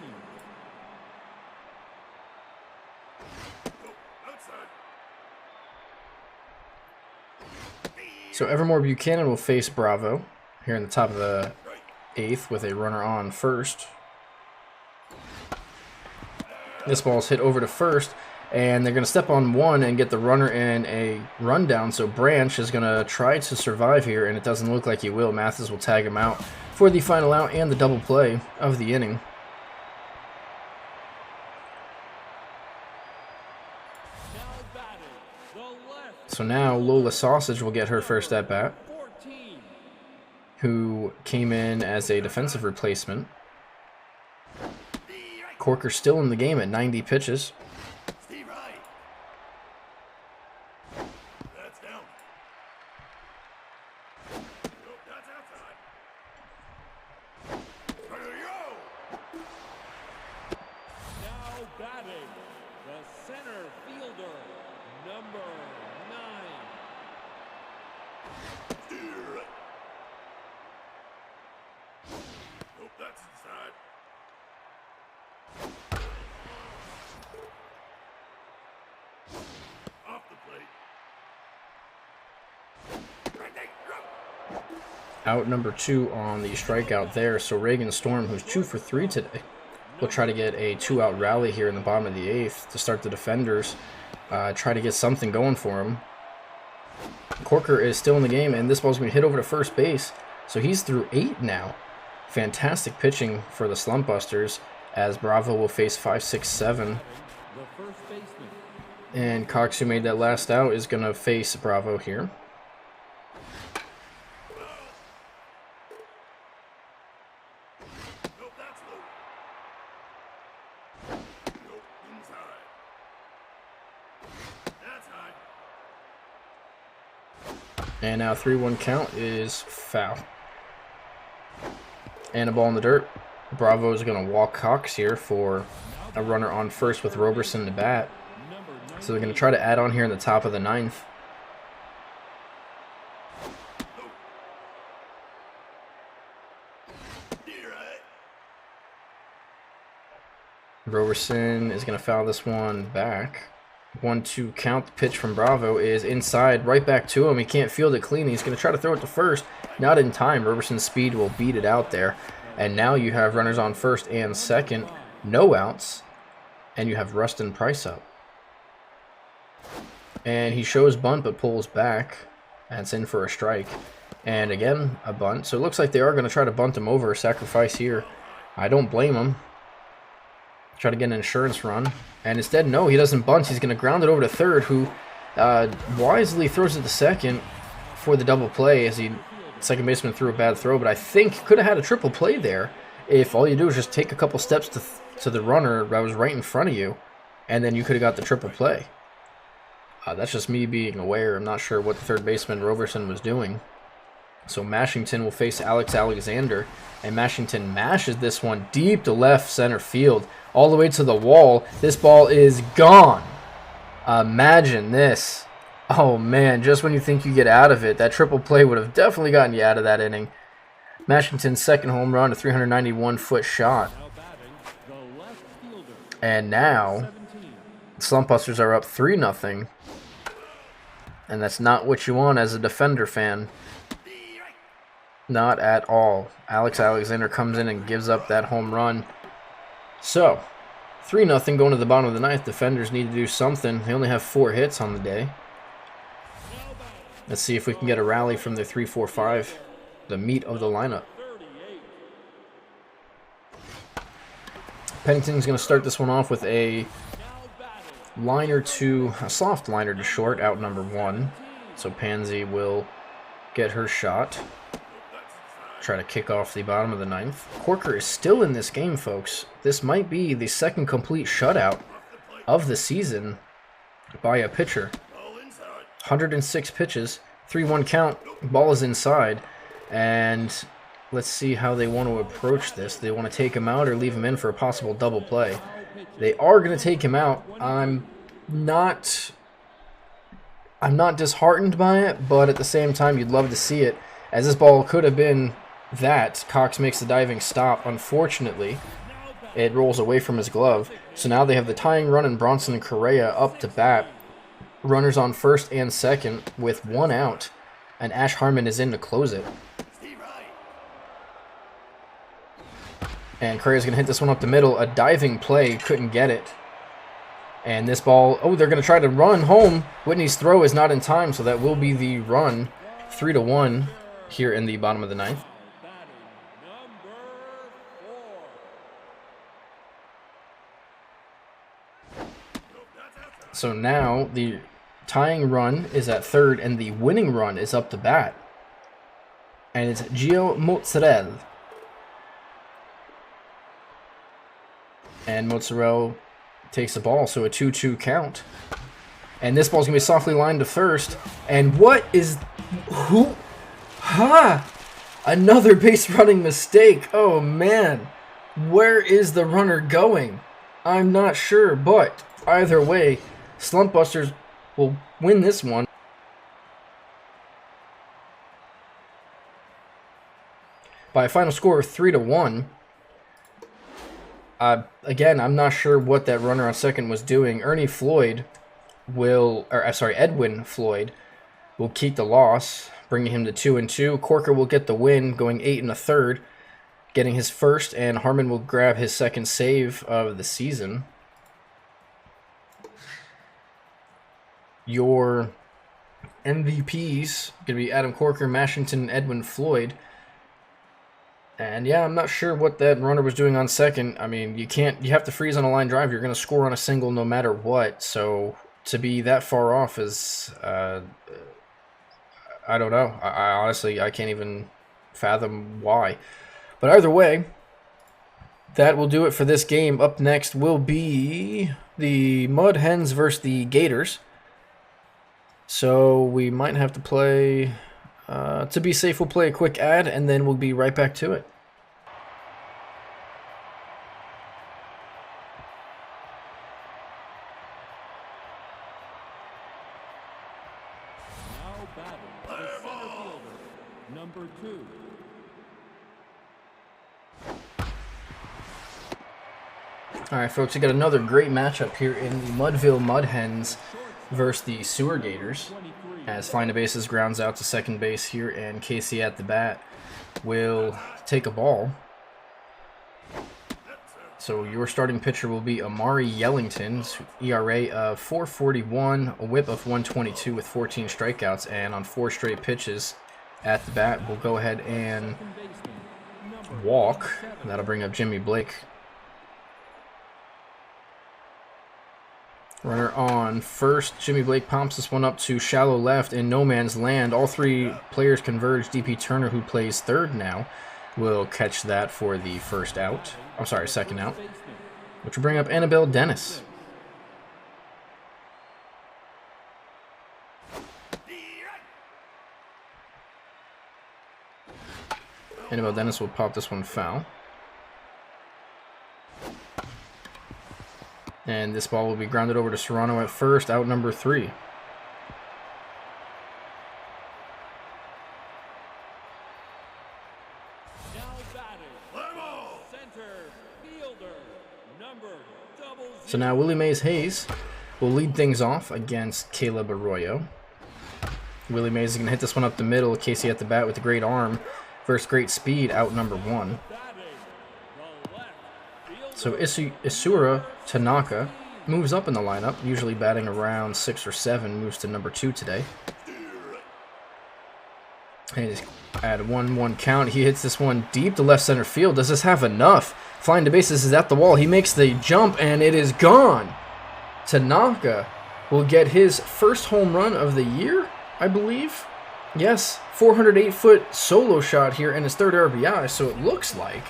So Evermore Buchanan will face Bravo here in the top of the 8th with a runner on first. This ball is hit over to first, and they're going to step on one and get the runner in a rundown. So Branch is going to try to survive here, and it doesn't look like he will. Mathis will tag him out for the final out and the double play of the inning. So now Lola Sausage will get her first at bat, who came in as a defensive replacement. Corker still in the game at 90 pitches. Out number 2 on the strikeout there. So Reagan Storm, who's 2 for 3 today, will try to get a 2-out rally here in the bottom of the 8th to start the defenders. Try to get something going for him. Corker is still in the game, and this ball's going to hit over to first base. So he's through 8 now. Fantastic pitching for the Slumpbusters, as Bravo will face 5, 6, 7. And Cox, who made that last out, is going to face Bravo here. And now 3-1 count is foul. And a ball in the dirt. Bravo is going to walk Cox here for a runner on first with Roberson to bat. So they're going to try to add on here in the top of the 9th. Roberson is going to foul this one back. 1-2 count. The pitch from Bravo is inside, right back to him. He can't field it clean. He's going to try to throw it to first. Not in time. Roberson's speed will beat it out there. And now you have runners on first and second. No outs. And you have Rustin Price up. And he shows bunt but pulls back. That's in for a strike. And again, a bunt. So it looks like they are going to try to bunt him over. Sacrifice here. I don't blame him. Try to get an insurance run. And instead, no, he doesn't bunt. He's going to ground it over to third, who wisely throws it to second for the double play, as he second baseman threw a bad throw. But I think could have had a triple play there if all you do is just take a couple steps to the runner that was right in front of you, and then you could have got the triple play. That's just me being aware. I'm not sure what the third baseman Roberson was doing. So Mashington will face Alex Alexander, and Mashington mashes this one deep to left center field, all the way to the wall. This ball is gone. Imagine this. Oh man, just when you think you get out of it, that triple play would have definitely gotten you out of that inning. Mashington's second home run, a 391-foot shot. And now Slumpbusters are up 3-0. And that's not what you want as a Defender fan. Not at all. Alex Alexander comes in and gives up that home run. So, 3-0 going to the bottom of the ninth. Defenders need to do something. They only have 4 hits on the day. Let's see if we can get a rally from their 3-4-5, the meat of the lineup. Pennington's going to start this one off with a liner to, a soft liner to short, out number 1. So Pansy will get her shot. Try to kick off the bottom of the ninth. Corker is still in this game, folks. This might be the second complete shutout of the season by a pitcher. 106 pitches, 3-1 count, ball is inside, and let's see how they want to approach this. They want to take him out or leave him in for a possible double play. They are going to take him out. I'm not disheartened by it, but at the same time, you'd love to see it, as this ball could have been that. Cox makes the diving stop. Unfortunately, it rolls away from his glove. So now they have the tying run and Bronson and Correa up to bat. Runners on first and second with 1 out, and Ash Harmon is in to close it. And Correa's going to hit this one up the middle. A diving play, couldn't get it. And this ball, oh, they're going to try to run home. Whitney's throw is not in time, so that will be the run. 3-1 here in the bottom of the ninth. So now the tying run is at third, and the winning run is up to bat. And it's Gio Mozzarella. And Mozzarella takes the ball, so a 2-2 count. And this ball's going to be softly lined to first. And what is... Who... Ha! Another base running mistake. Oh, man. Where is the runner going? I'm not sure, but either way, Slumpbusters will win this one by a final score of 3-1. Again, I'm not sure what that runner on second was doing. Edwin Floyd will keep the loss, bringing him to 2-2. Corker will get the win, going 8 1/3, getting his first, and Harmon will grab his second save of the season. Your MVPs going to be Adam Corker, Mashington, and Edwin Floyd. And yeah, I'm not sure what that runner was doing on second. I mean, you have to freeze on a line drive. You're going to score on a single no matter what. So to be that far off is, I don't know. I honestly, I can't even fathom why. But either way, that will do it for this game. Up next will be the Mud Hens versus the Gators. So we might have to play, to be safe, we'll play a quick ad, and then we'll be right back to it. Now batting, the center fielder, number 2. All right, folks, we got another great matchup here in the Mudville Mud Hens versus the Sewer Gators, as Find a Bases grounds out to second base here, and Casey at the bat will take a ball. So your starting pitcher will be Amari Yellington, ERA of 4.41, a whip of 122 with 14 strikeouts, and on 4 straight pitches at the bat will go ahead and walk. That'll bring up Jimmy Blake. Runner on first. Jimmy Blake pumps this one up to shallow left in no man's land. All 3 players converge. DP Turner, who plays third now, will catch that for the first out. I'm sorry, second out. Which will bring up Annabelle Dennis. Annabelle Dennis will pop this one foul. And this ball will be grounded over to Serrano at first, out number 3. Now batting, center fielder, number 00. So now Willie Mays Hayes will lead things off against Caleb Arroyo. Willie Mays is going to hit this one up the middle. Casey at the bat with a great arm versus great speed, out number 1. So Isura Tanaka moves up in the lineup, usually batting around 6 or 7, moves to number 2 today. And he's at a 1-1 count. He hits this one deep to left center field. Does this have enough? Flying to bases is at the wall. He makes the jump, and it is gone. Tanaka will get his first home run of the year, I believe. Yes, 408-foot solo shot here and his 3rd RBI, so it looks like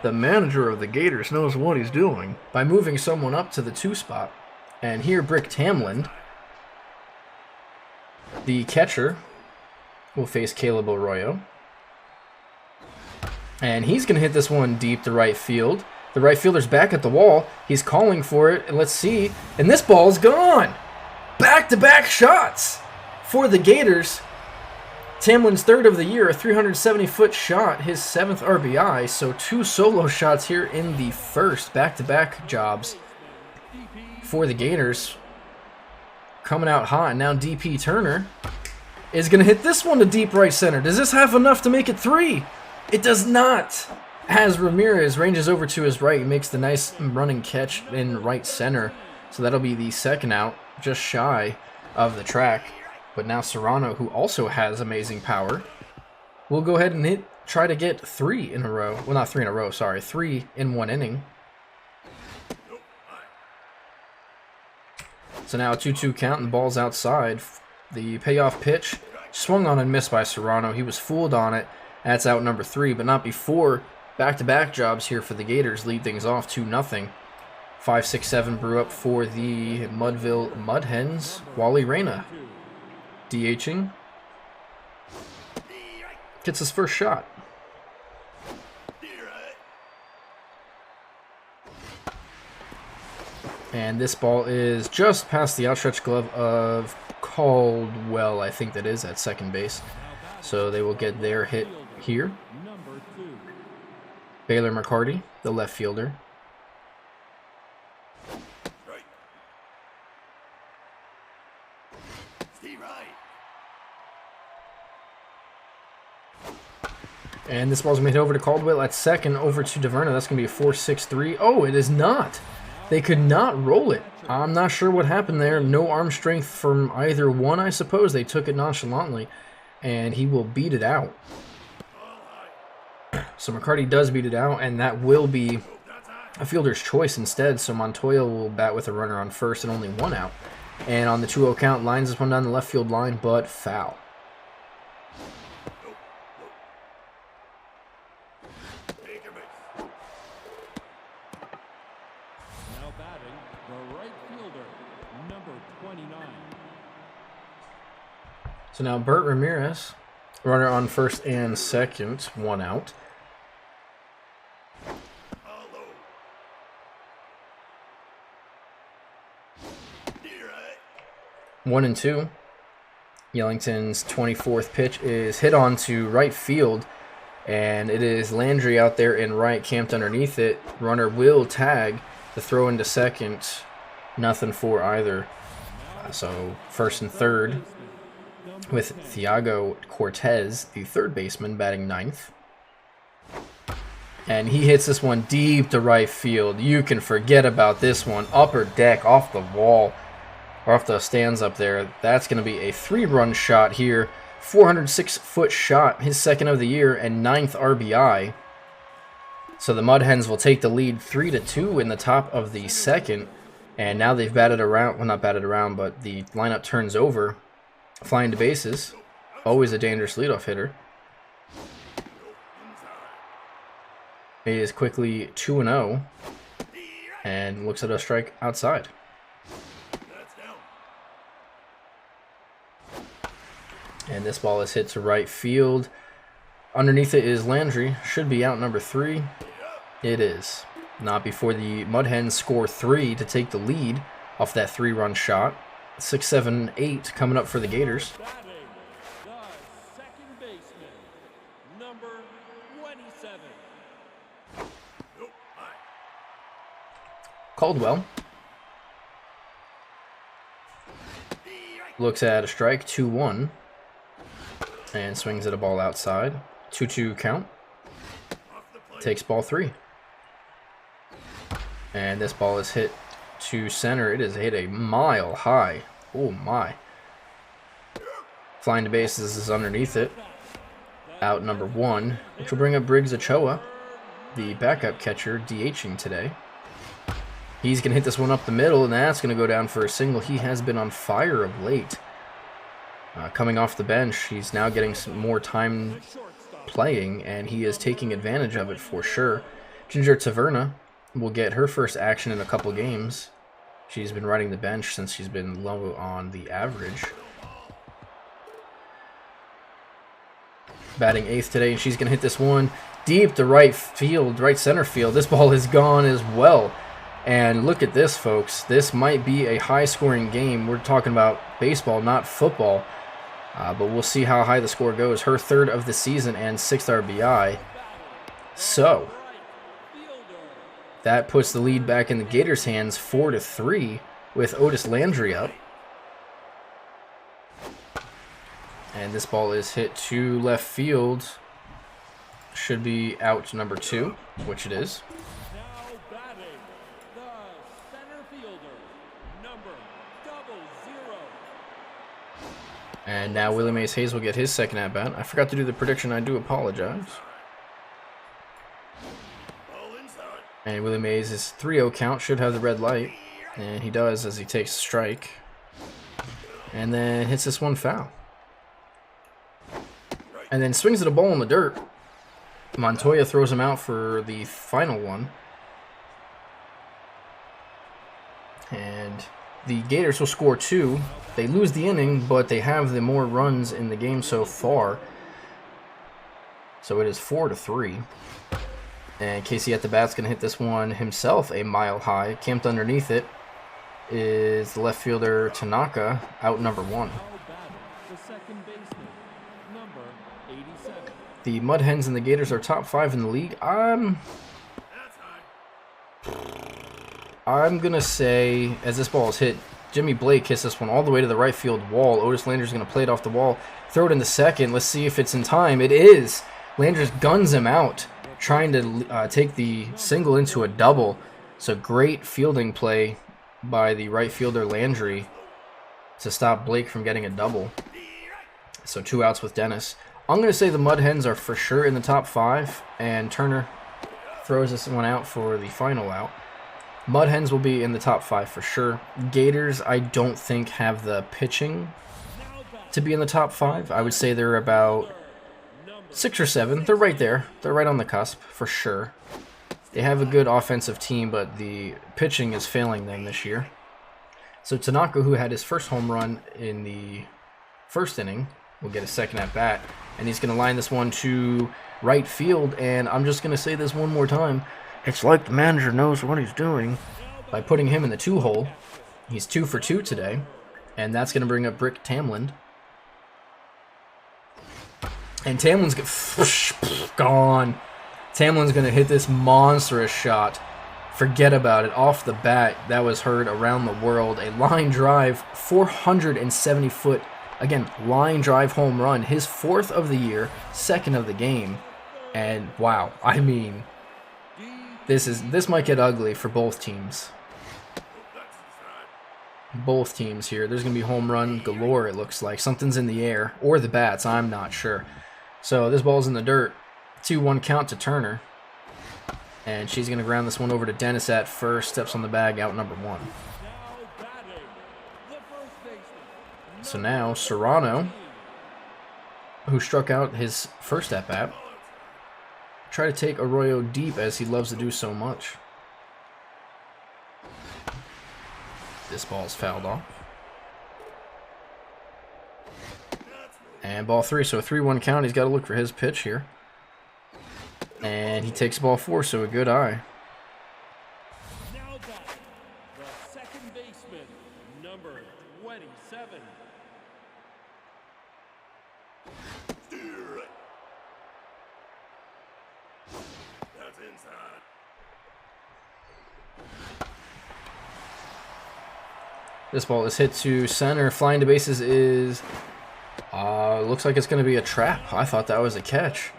the manager of the Gators knows what he's doing by moving someone up to the 2 spot. And here, Brick Tamland, the catcher, will face Caleb Arroyo. And he's going to hit this one deep to right field. The right fielder's back at the wall. He's calling for it, and let's see. And this ball's gone! Back-to-back shots for the Gators. Tamlin's 3rd of the year, a 370-foot shot, his 7th RBI. So 2 solo shots here in the first. Back-to-back jobs for the Gators. Coming out hot, and now DP Turner is going to hit this one to deep right center. Does this have enough to make it 3? It does not. As Ramirez ranges over to his right, he makes the nice running catch in right center. So that'll be the 2nd out, just shy of the track. But now Serrano, who also has amazing power, will go ahead and try to get 3 in a row. Well, not 3 in a row, sorry. 3 in 1 inning. So now a 2-2 count and the ball's outside. The payoff pitch swung on and missed by Serrano. He was fooled on it. That's out number 3, but not before. Back-to-back jobs here for the Gators lead things off 2-0. 5-6-7 brew up for the Mudville Mud Hens. Wally Reyna DHing. Gets his first shot. And this ball is just past the outstretched glove of Caldwell, I think that is, at second base. So they will get their hit here. Baylor McCarty, the left fielder. And this ball's made over to Caldwell at second, over to DeVerna. That's going to be a 4-6-3. Oh, it is not. They could not roll it. I'm not sure what happened there. No arm strength from either one, I suppose. They took it nonchalantly, and he will beat it out. So McCarty does beat it out, and that will be a fielder's choice instead. So Montoya will bat with a runner on first and only 1 out. And on the 2-0 count, lines this one down the left field line, but foul. Now batting, the right fielder, number 29. So now Bert Ramirez, runner on first and second, 1 out. One and 2. Yellington's 24th pitch is hit on to right field, and it is Landry out there in right, camped underneath it. Runner will tag. The throw into second, nothing for either. So first and third with Thiago Cortez, the third baseman, batting 9th. And he hits this one deep to right field. You can forget about this one. Upper deck, off the wall, or off the stands up there. That's going to be a 3-run shot here. 406-foot shot, his 2nd of the year, and 9th RBI. So the Mud Hens will take the lead 3-2 in the top of the 2nd. And now they've batted around, well, not batted around, but the lineup turns over. Flying to bases. Always a dangerous leadoff hitter. He is quickly 2-0 and looks at a strike outside. And this ball is hit to right field. Underneath it is Landry. Should be out number 3. It is. Not before the Mud Hens score 3 to take the lead off that 3-run shot. 6, 7, 8 coming up for the Gators. Batting, the second baseman, number 27. Caldwell Looks at a strike, 2-1. And swings at a ball outside. 2-2 count. Takes ball 3. And this ball is hit to center. It is hit a mile high. Oh my. Flying to bases is underneath it. Out number 1, which will bring up Briggs Ochoa, the backup catcher, DHing today. He's going to hit this one up the middle, and that's going to go down for a single. He has been on fire of late. Coming off the bench, he's now getting some more time playing, and he is taking advantage of it for sure. Ginger Taverna will get her first action in a couple games. She's been riding the bench since she's been low on the average. Batting 8th today, and she's going to hit this one deep to right field, right center field. This ball is gone as well. And look at this, folks. This might be a high-scoring game. We're talking about baseball, not football. But we'll see how high the score goes. Her 3rd of the season and 6th RBI. So, that puts the lead back in the Gators' hands, 4-3, with Otis Landry up. And this ball is hit to left field. Should be out number 2, which it is. Now batting, the center fielder, number 00. And now Willie Mays Hayes will get his second at bat. I forgot to do the prediction. I do apologize. And Willie Mays' 3-0 count should have the red light. And he does as he takes a strike. And then hits this one foul. And then swings at a ball in the dirt. Montoya throws him out for the final one. And the Gators will score 2. They lose the inning, but they have the more runs in the game so far. So it is 4-3. And Casey at the bat's going to hit this one himself a mile high. Camped underneath it is the left fielder Tanaka, out number 1. The second baseman, number 87. The Mud Hens and the Gators are top 5 in the league. I'm going to say, as this ball is hit, Jimmy Blake hits this one all the way to the right field wall. Otis Landry's going to play it off the wall, throw it into second. Let's see if it's in time. It is. Landry guns him out, trying to take the single into a double. So great fielding play by the right fielder Landry to stop Blake from getting a double. So 2 outs with Dennis. I'm going to say the Mud Hens are for sure in the top 5, and Turner throws this one out for the final out. Mud Hens will be in the top 5 for sure. Gators, I don't think, have the pitching to be in the top 5. I would say they're about 6 or 7. They're right there. They're right on the cusp for sure. They have a good offensive team, but the pitching is failing them this year. So Tanaka, who had his first home run in the first inning, will get a second at bat. And he's going to line this one to right field. And I'm just going to say this one more time. It's like the manager knows what he's doing by putting him in the 2-hole. He's 2 for 2 today. And that's going to bring up Brick Tamlin. And Tamlin's gone. Tamlin's going to hit this monstrous shot. Forget about it. Off the bat, that was heard around the world. A line drive, 470-foot. Again, line drive home run. His 4th of the year, 2nd of the game. And wow, I mean, this might get ugly for both teams. Both teams here. There's going to be home run galore, it looks like. Something's in the air. Or the bats, I'm not sure. So this ball's in the dirt. 2-1 count to Turner. And she's going to ground this one over to Dennis at first. Steps on the bag, out number 1. So now Serrano, who struck out his first at-bat, try to take Arroyo deep as he loves to do so much. This ball's fouled off. And ball 3, so a 3-1 count. He's got to look for his pitch here. And he takes ball 4, so a good eye. Now back, the second baseman, number 27. That's inside. This ball is hit to center. Flying to bases is... looks like it's going to be a trap. I thought that was a catch.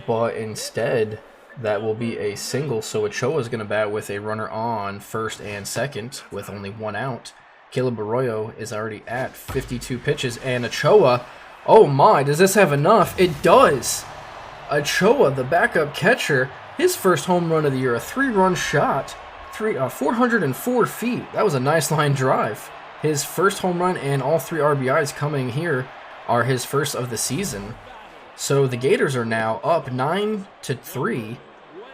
But instead, that will be a single. So Ochoa is going to bat with a runner on first and second with only one out. Caleb Arroyo is already at 52 pitches. And Ochoa, oh my, does this have enough? It does. Ochoa, the backup catcher, his first home run of the year, a 3-run shot. 404 feet. That was a nice line drive. His first home run and all 3 RBIs coming here are his first of the season. So the Gators are now up 9-3.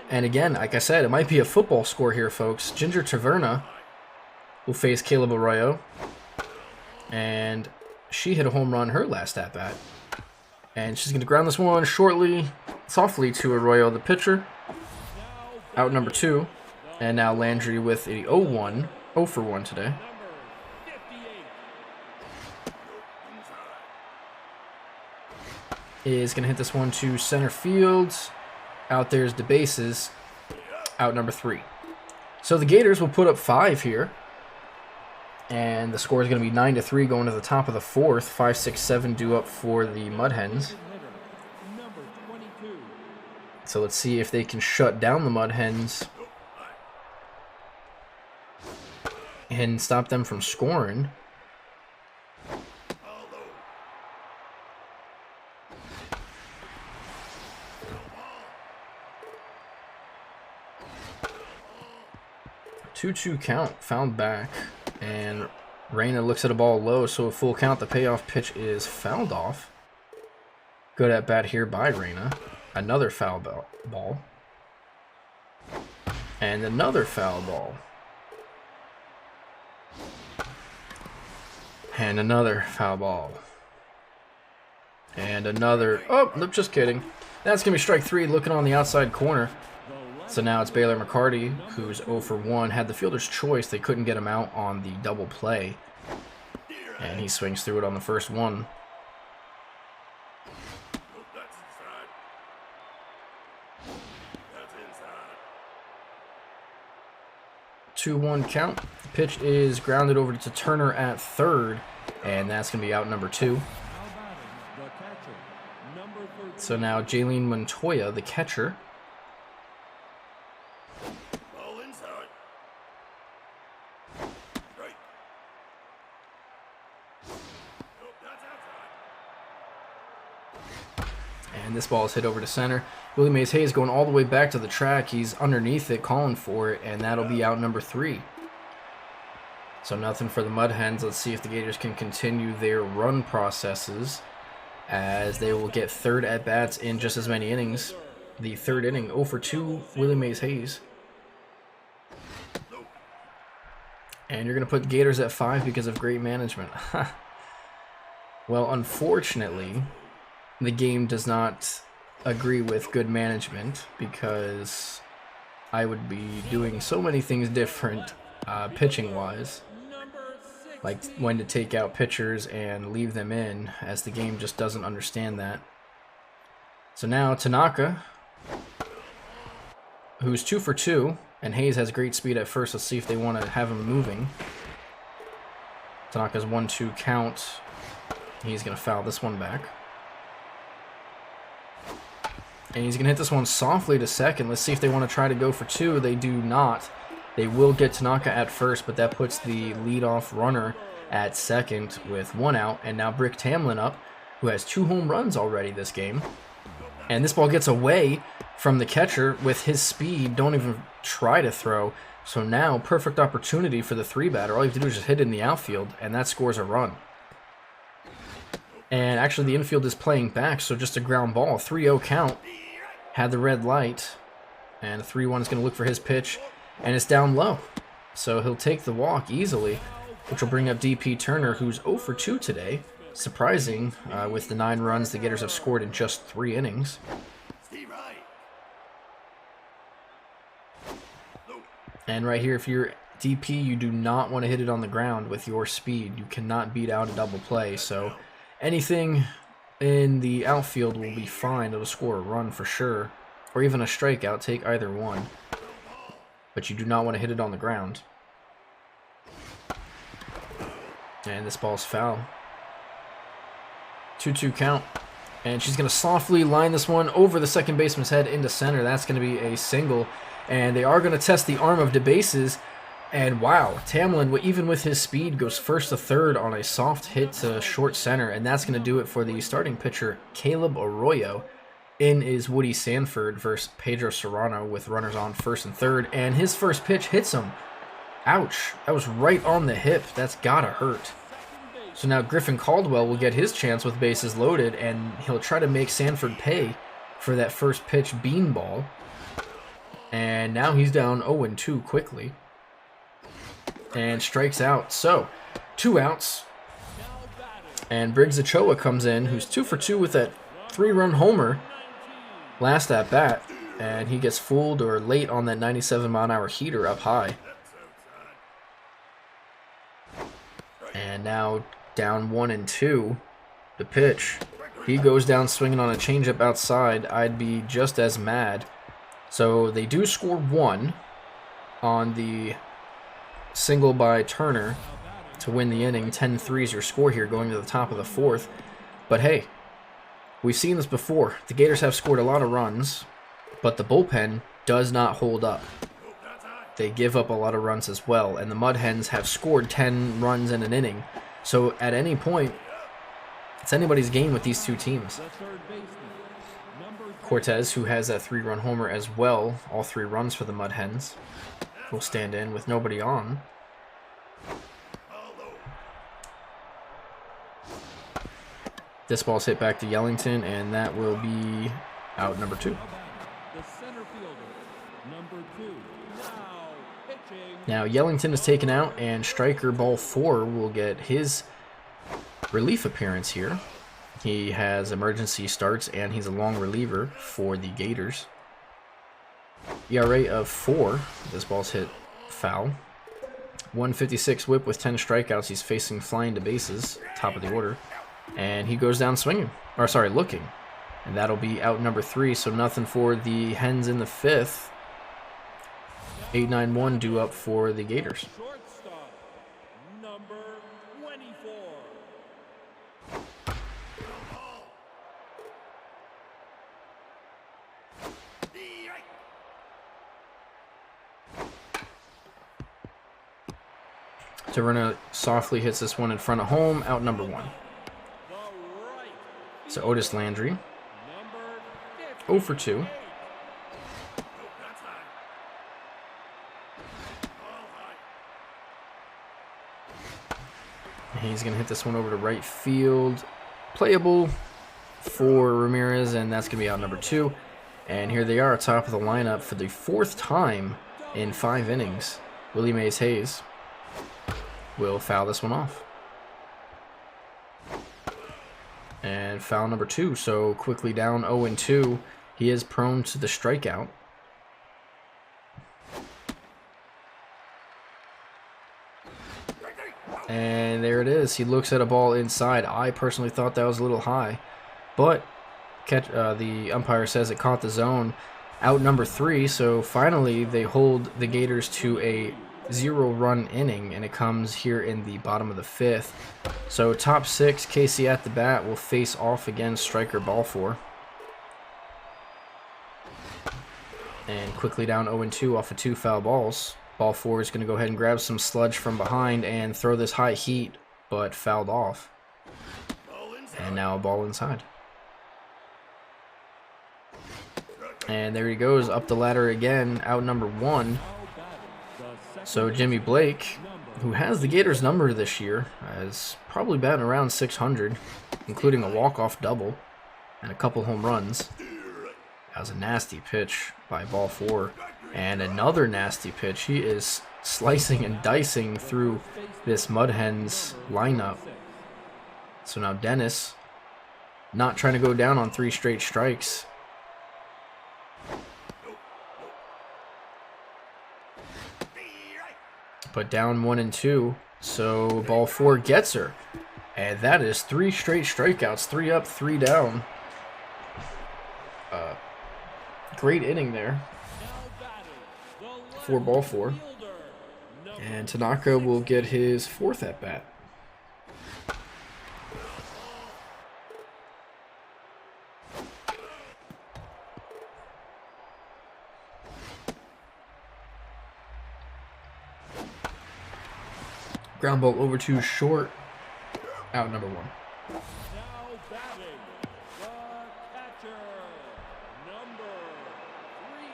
And again, like I said, it might be a football score here, folks. Ginger Taverna will face Caleb Arroyo. And she hit a home run her last at-bat. And she's going to ground this one softly to Arroyo, the pitcher. Out number 2. And now Landry with a 0-1, 0 for 1 today. Is going to hit this one to center field. Out there's DeBases. Out number 3. So the Gators will put up 5 here. And the score is going to be 9-3 going to the top of the 4th. 5, 6, 7 due up for the Mud Hens. So let's see if they can shut down the Mud Hens and stop them from scoring. Two count, fouled back, and Reyna looks at a ball low, so a full count. The payoff pitch is fouled off. Good at bat here by Reyna. Another foul ball. And another foul ball. And another foul ball. And another... Oh, nope, just kidding. That's going to be strike 3 looking on the outside corner. So now it's Baylor McCarty, who's 0 for 1. Had the fielder's choice. They couldn't get him out on the double play. And he swings through it on the first one. That's inside. That's inside. 2-1 count. The pitch is grounded over to Turner at third, and that's going to be out number 2. So now Jaylene Montoya, the catcher. Ball inside. Right. Nope, that's outside. And this ball is hit over to center. Willie Mays Hayes going all the way back to the track. He's underneath it, calling for it, and that'll be out number 3. So nothing for the Mud Hens. Let's see if the Gators can continue their run processes, as they will get third at-bats in just as many innings. The third inning, 0 for 2, Willie Mays Hayes. And you're going to put the Gators at 5 because of great management. Well, unfortunately, the game does not agree with good management, because I would be doing so many things different pitching-wise. Like when to take out pitchers and leave them in, as the game just doesn't understand that. So now Tanaka, who's 2 for 2, and Hayes has great speed at first. Let's see if they want to have him moving. Tanaka's 1-2 count. He's going to foul this one back. And he's going to hit this one softly to second. Let's see if they want to try to go for 2. They do not. They will get Tanaka at first, but that puts the leadoff runner at second with 1 out. And now Brick Tamlin up, who has 2 home runs already this game. And this ball gets away from the catcher with his speed. Don't even try to throw. So now, perfect opportunity for the 3-batter. All you have to do is just hit it in the outfield, and that scores a run. And actually, the infield is playing back, so just a ground ball. 3-0 count. Had the red light. And 3-1 is going to look for his pitch. And it's down low. So he'll take the walk easily, which will bring up DP Turner, who's 0 for 2 today. Surprising, with the 9 runs the Gators have scored in just 3 innings. And right here, if you're DP, you do not want to hit it on the ground with your speed. You cannot beat out a double play. So anything in the outfield will be fine. It'll score a run for sure. Or even a strikeout. Take either one. But you do not want to hit it on the ground. And this ball's foul. 2-2 count. And she's going to softly line this one over the second baseman's head into center. That's going to be a single. And they are going to test the arm of DeBases. And wow, Tamlin, even with his speed, goes first to third on a soft hit to short center. And that's going to do it for the starting pitcher, Caleb Arroyo. In is Woody Sanford versus Pedro Serrano with runners on first and third. And his first pitch hits him. Ouch. That was right on the hip. That's gotta hurt. So now Griffin Caldwell will get his chance with bases loaded, and he'll try to make Sanford pay for that first pitch beanball. And now he's down 0-2 quickly. And strikes out. So, 2 outs. And Briggs Ochoa comes in, who's 2 for 2 with that 3-run homer last at bat. And he gets fooled or late on that 97-mile-an-hour heater up high. And now down 1-2, the pitch. He goes down swinging on a changeup outside. I'd be just as mad. So they do score 1 on the single by Turner to win the inning. 10-3 is your score here going to the top of the 4th. But hey, we've seen this before. The Gators have scored a lot of runs, but the bullpen does not hold up. They give up a lot of runs as well, and the Mud Hens have scored 10 runs in an inning. So at any point, it's anybody's game with these two teams. Cortez, who has that 3-run homer as well, all 3 runs for the Mud Hens, will stand in with nobody on. This ball's hit back to Yellington, and that will be out number 2. Now Yellington is taken out, and striker ball 4 will get his relief appearance here. He has emergency starts, and he's a long reliever for the Gators. ERA of 4. This ball's hit foul. 156 whip with 10 strikeouts. He's facing flying to bases, top of the order. And he goes down swinging, or sorry, looking. And that'll be out number 3, so nothing for the Hens in the 5th. 8-9-1 due up for the Gators. Shortstop, number 24. Taverna softly hits this one in front of home, out number 1. So Otis Landry, 0 for 2. He's going to hit this one over to right field. Playable for Ramirez, and that's going to be out number 2. And here they are, top of the lineup for the 4th time in 5 innings. Willie Mays Hayes will foul this one off. And foul number 2, so quickly down 0-2. He is prone to the strikeout. And there it is. He looks at a ball inside. I personally thought that was a little high, but the umpire says it caught the zone. Out number 3, so finally they hold the Gators to a 0-run inning, and it comes here in the bottom of the 5th. So top 6, Casey at the bat will face off against striker ball 4. And quickly down 0-2 off of 2 foul balls. Ball 4 is going to go ahead and grab some sludge from behind and throw this high heat, but fouled off. And now a ball inside. And there he goes, up the ladder again, out number 1. So Jimmy Blake, who has the Gators number this year, is probably batting around 600, including a walk-off double and a couple home runs. That was a nasty pitch by ball 4. And another nasty pitch. He is slicing and dicing through this Mud Hens lineup. So now Dennis, not trying to go down on 3 straight strikes. But down 1-2. So ball 4 gets her. And that is 3 straight strikeouts. 3 up, 3 down. Great inning there for ball 4. And Tanaka will get his 4th at bat. Ground ball over to short. Out number 1. Now batting, the catcher, number 3.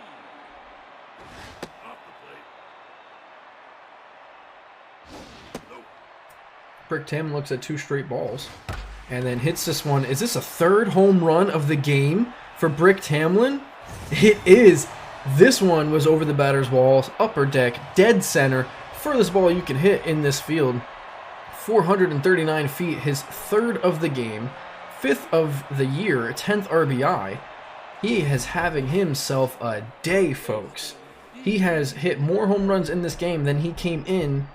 Off the plate. Nope. Brick Tam looks at 2 straight balls and then hits this one. Is this a 3rd home run of the game for Brick Tamlin? It is. This one was over the batter's wall, upper deck, dead center. Furthest ball you can hit in this field. 439 feet, his 3rd of the game, 5th of the year, 10th RBI. He is having himself a day, folks. He has hit more home runs in this game than he came in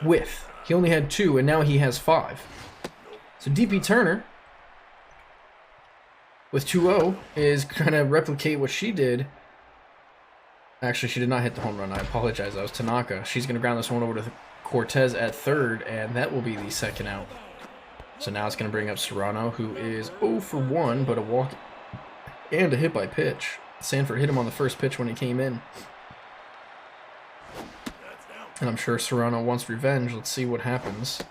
with. He only had 2, and now he has 5. So DP Turner, with 2-0, is trying to replicate what she did. Actually, she did not hit the home run. I apologize. That was Tanaka. She's going to ground this one over to Cortez at 3rd, and that will be the 2nd out. So now it's going to bring up Serrano, who is 0 for 1, but a walk and a hit by pitch. Sanford hit him on the first pitch when he came in. And I'm sure Serrano wants revenge. Let's see what happens.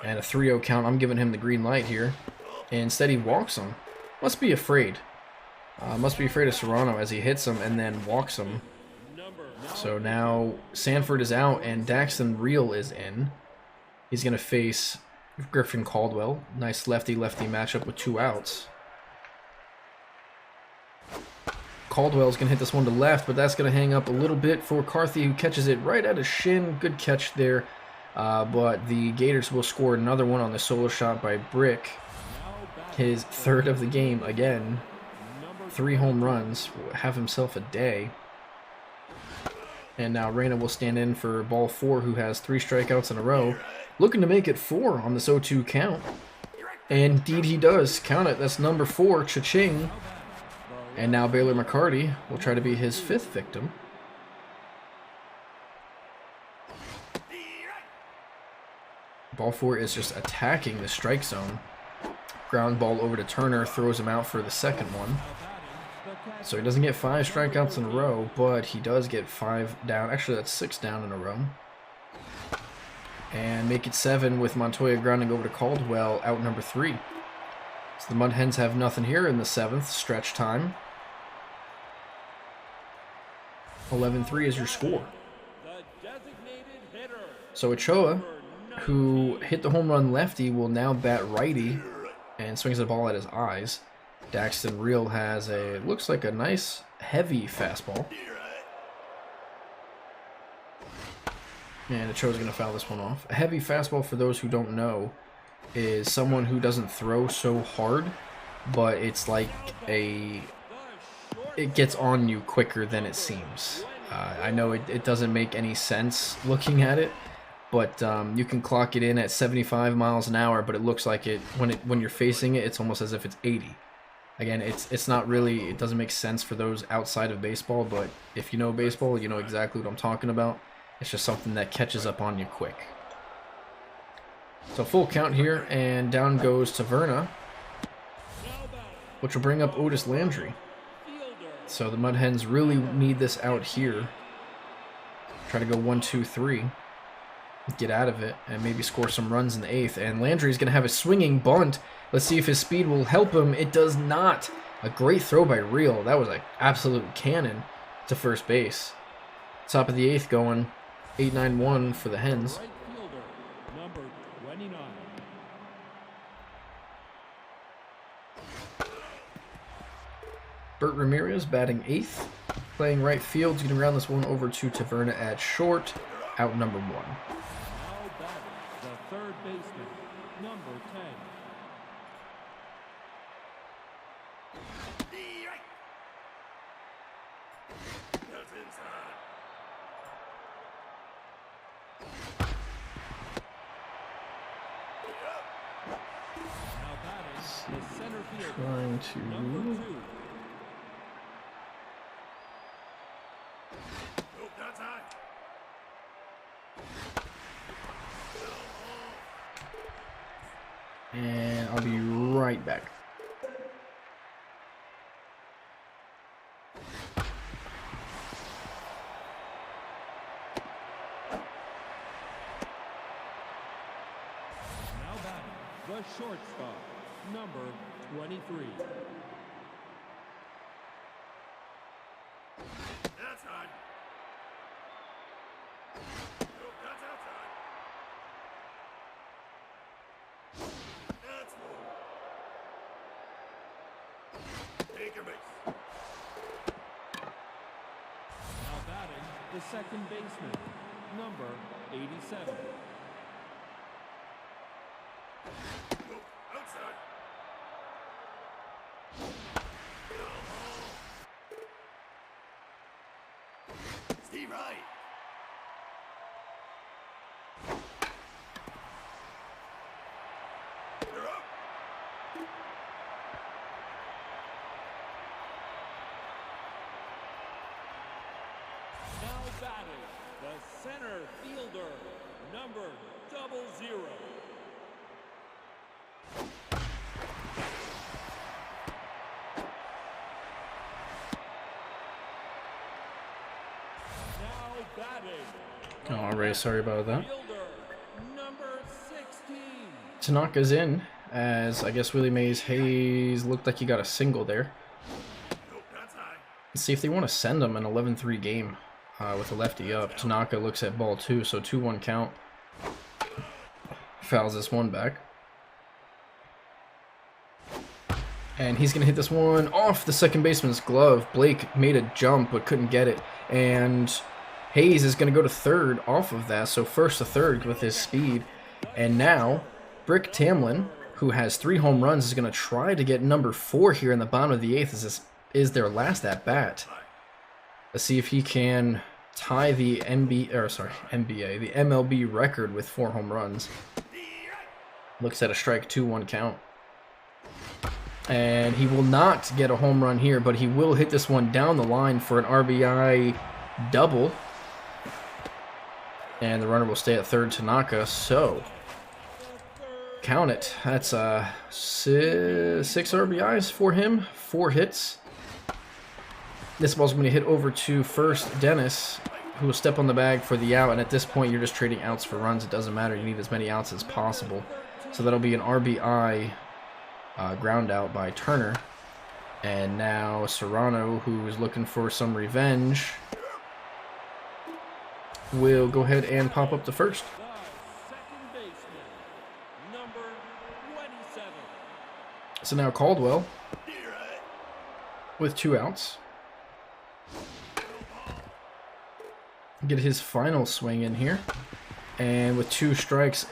And a 3-0 count. I'm giving him the green light here. And instead he walks him. Must be afraid. Must be afraid of Serrano as he hits him and then walks him. So now Sanford is out and Daxton Reel is in. He's going to face Griffin Caldwell. Nice lefty-lefty matchup with 2 outs. Caldwell's going to hit this one to left, but that's going to hang up a little bit for Carthy, who catches it right at his shin. Good catch there. But the Gators will score another one on the solo shot by Brick. His 3rd of the game again. 3 home runs. Will have himself a day. And now Reyna will stand in for ball 4, who has 3 strikeouts in a row. Looking to make it 4 on this 0-2 count. And indeed he does. Count it. That's number 4. Cha-ching. And now Baylor McCarty will try to be his 5th victim. Ball 4 is just attacking the strike zone. Ground ball over to Turner, throws him out for the 2nd one. So he doesn't get 5 strikeouts in a row, but he does get 5 down. Actually, that's 6 down in a row. And make it 7 with Montoya grounding over to Caldwell, out number 3. So the Mud Hens have nothing here in the 7th, stretch time. 11-3 is your score. So Ochoa, who hit the home run lefty, will now bat righty and swings the ball at his eyes. Daxton Reel has a, looks like a nice heavy fastball. And Ochoa's going to foul this one off. A heavy fastball, for those who don't know, is someone who doesn't throw so hard, but it's like it gets on you quicker than it seems. I know it doesn't make any sense looking at it, but you can clock it in at 75 miles an hour, but it looks like it when you're facing it, it's almost as if it's 80. Again, it's not really, it doesn't make sense for those outside of baseball, but if you know baseball, you know exactly what I'm talking about. It's just something that catches up on you quick. So full count here, and down goes Taverna, which will bring up Otis Landry. So the Mud Hens really need this out here. Try to go 1-2-3. Get out of it and maybe score some runs in the 8th. And Landry's going to have a swinging bunt. Let's see if his speed will help him. It does not. A great throw by Reel. That was an absolute cannon to first base. Top of the 8th going 8-9-1 for the Hens. Right fielder, number 29. Bert Ramirez batting 8th. Playing right field. He's going to round this one over to Taverna at short. Out number 1. Now batting, the 3rd baseman, number 10. That's inside. Now batting, the center fielder, Trying number to... 2. Nope, that's high. And I'll be right back. the shortstop, number 23. That's high. Nope, that's outside. That's low. Take your base. Now batting, the second baseman, number 87. Nope, outside. Steve Wright. You're up. Now batting, the center fielder, number 00. Now batting, All right, sorry about that. fielder, number 16. Tanaka's in, as I guess Willie Mays Hayes looked like he got a single there. Nope, that's high. Let's see if they want to send him an 11-3 game with a lefty up. Tanaka looks at ball 2, so 2-1 count. Fouls this one back. And he's going to hit this one off the second baseman's glove. Blake made a jump but couldn't get it. And Hayes is going to go to third off of that, so first to third with his speed. And now, Brick Tamlin, who has 3 home runs, is going to try to get number 4 here in the bottom of the 8th. This is their last at-bat. Let's see if he can tie the NBA, the MLB record with 4 home runs. Looks at a strike 2-1 count. And he will not get a home run here, but he will hit this one down the line for an RBI double. And the runner will stay at third, Tanaka. So, count it. That's 6 RBIs for him, 4 hits. This ball's going to hit over to first, Dennis, who will step on the bag for the out. And at this point, you're just trading outs for runs. It doesn't matter. You need as many outs as possible. So that'll be an RBI ground out by Turner. And now Serrano, who is looking for some revenge, will go ahead and pop up the first. The second baseman, number 27. So now Caldwell with 2 outs. Get his final swing in here. And with 2 strikes,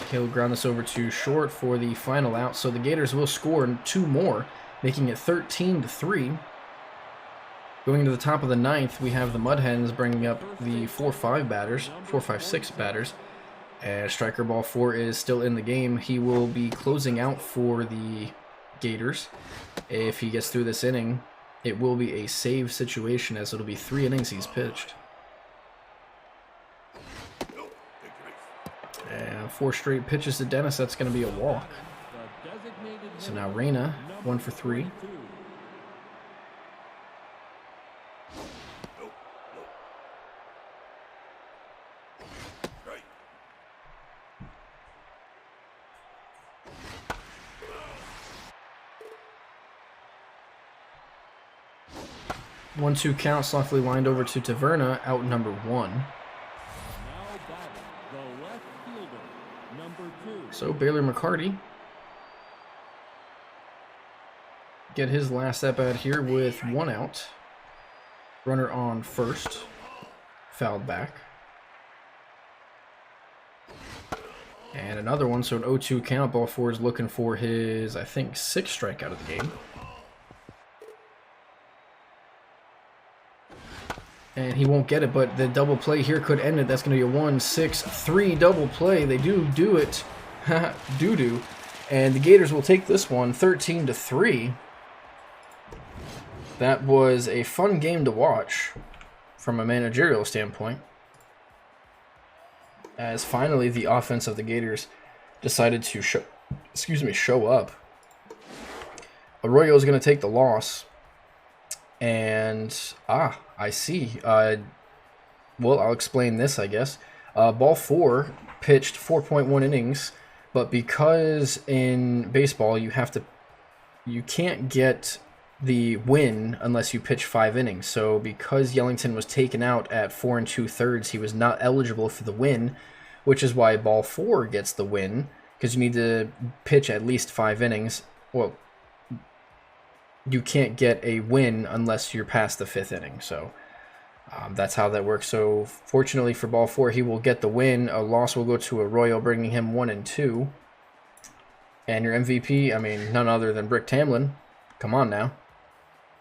he'll ground this over to short for the final out. So the Gators will score 2 more, making it 13-3. Going into the top of the 9th, we have the Mud Hens bringing up the 4-5-6 batters. And striker ball 4 is still in the game. He will be closing out for the Gators. If he gets through this inning, it will be a save situation, as it'll be 3 innings he's pitched. And 4 straight pitches to Dennis. That's going to be a walk. The designated So now Reyna, 1 for 3. Right. 1-2 count, softly lined over to Taverna, out number 1. Now batting, the left fielder, number 2. So Baylor McCarty get his last at-bat here with 1 out. Runner on first, fouled back. And another one, so an 0-2 count. Ball 4 is looking for his, I think, 6th strikeout of the game. And he won't get it, but the double play here could end it. That's going to be a 1-6-3 double play. They do it. do. And the Gators will take this one 13-3. That was a fun game to watch from a managerial standpoint, as finally the offense of the Gators decided to show up. Arroyo is going to take the loss. And, I see. Well, I'll explain this, I guess. Ball 4 pitched 4.1 innings But because in baseball you can't get the win unless you pitch 5 innings. So because Yellington was taken out at 4 2/3, he was not eligible for the win, which is why ball 4 gets the win, because you need to pitch at least 5 innings. Well, you can't get a win unless you're past the 5th inning. So that's how that works. So fortunately for ball 4, he will get the win. A loss will go to Arroyo, bringing him 1-2. And your MVP, I mean, none other than Brick Tamlin. Come on now.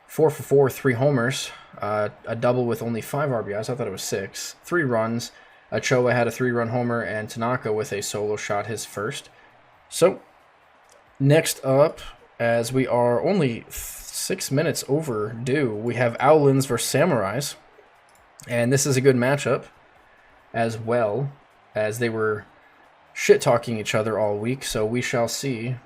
4 for 4, 3 homers. A double with only 5 RBIs. I thought it was 6. 3 runs. Ochoa had a 3-run homer, and Tanaka with a solo shot, his first. So, next up, as we are only 6 minutes overdue, we have Owlins versus Samurais. And this is a good matchup, as well, as they were shit-talking each other all week, so we shall see.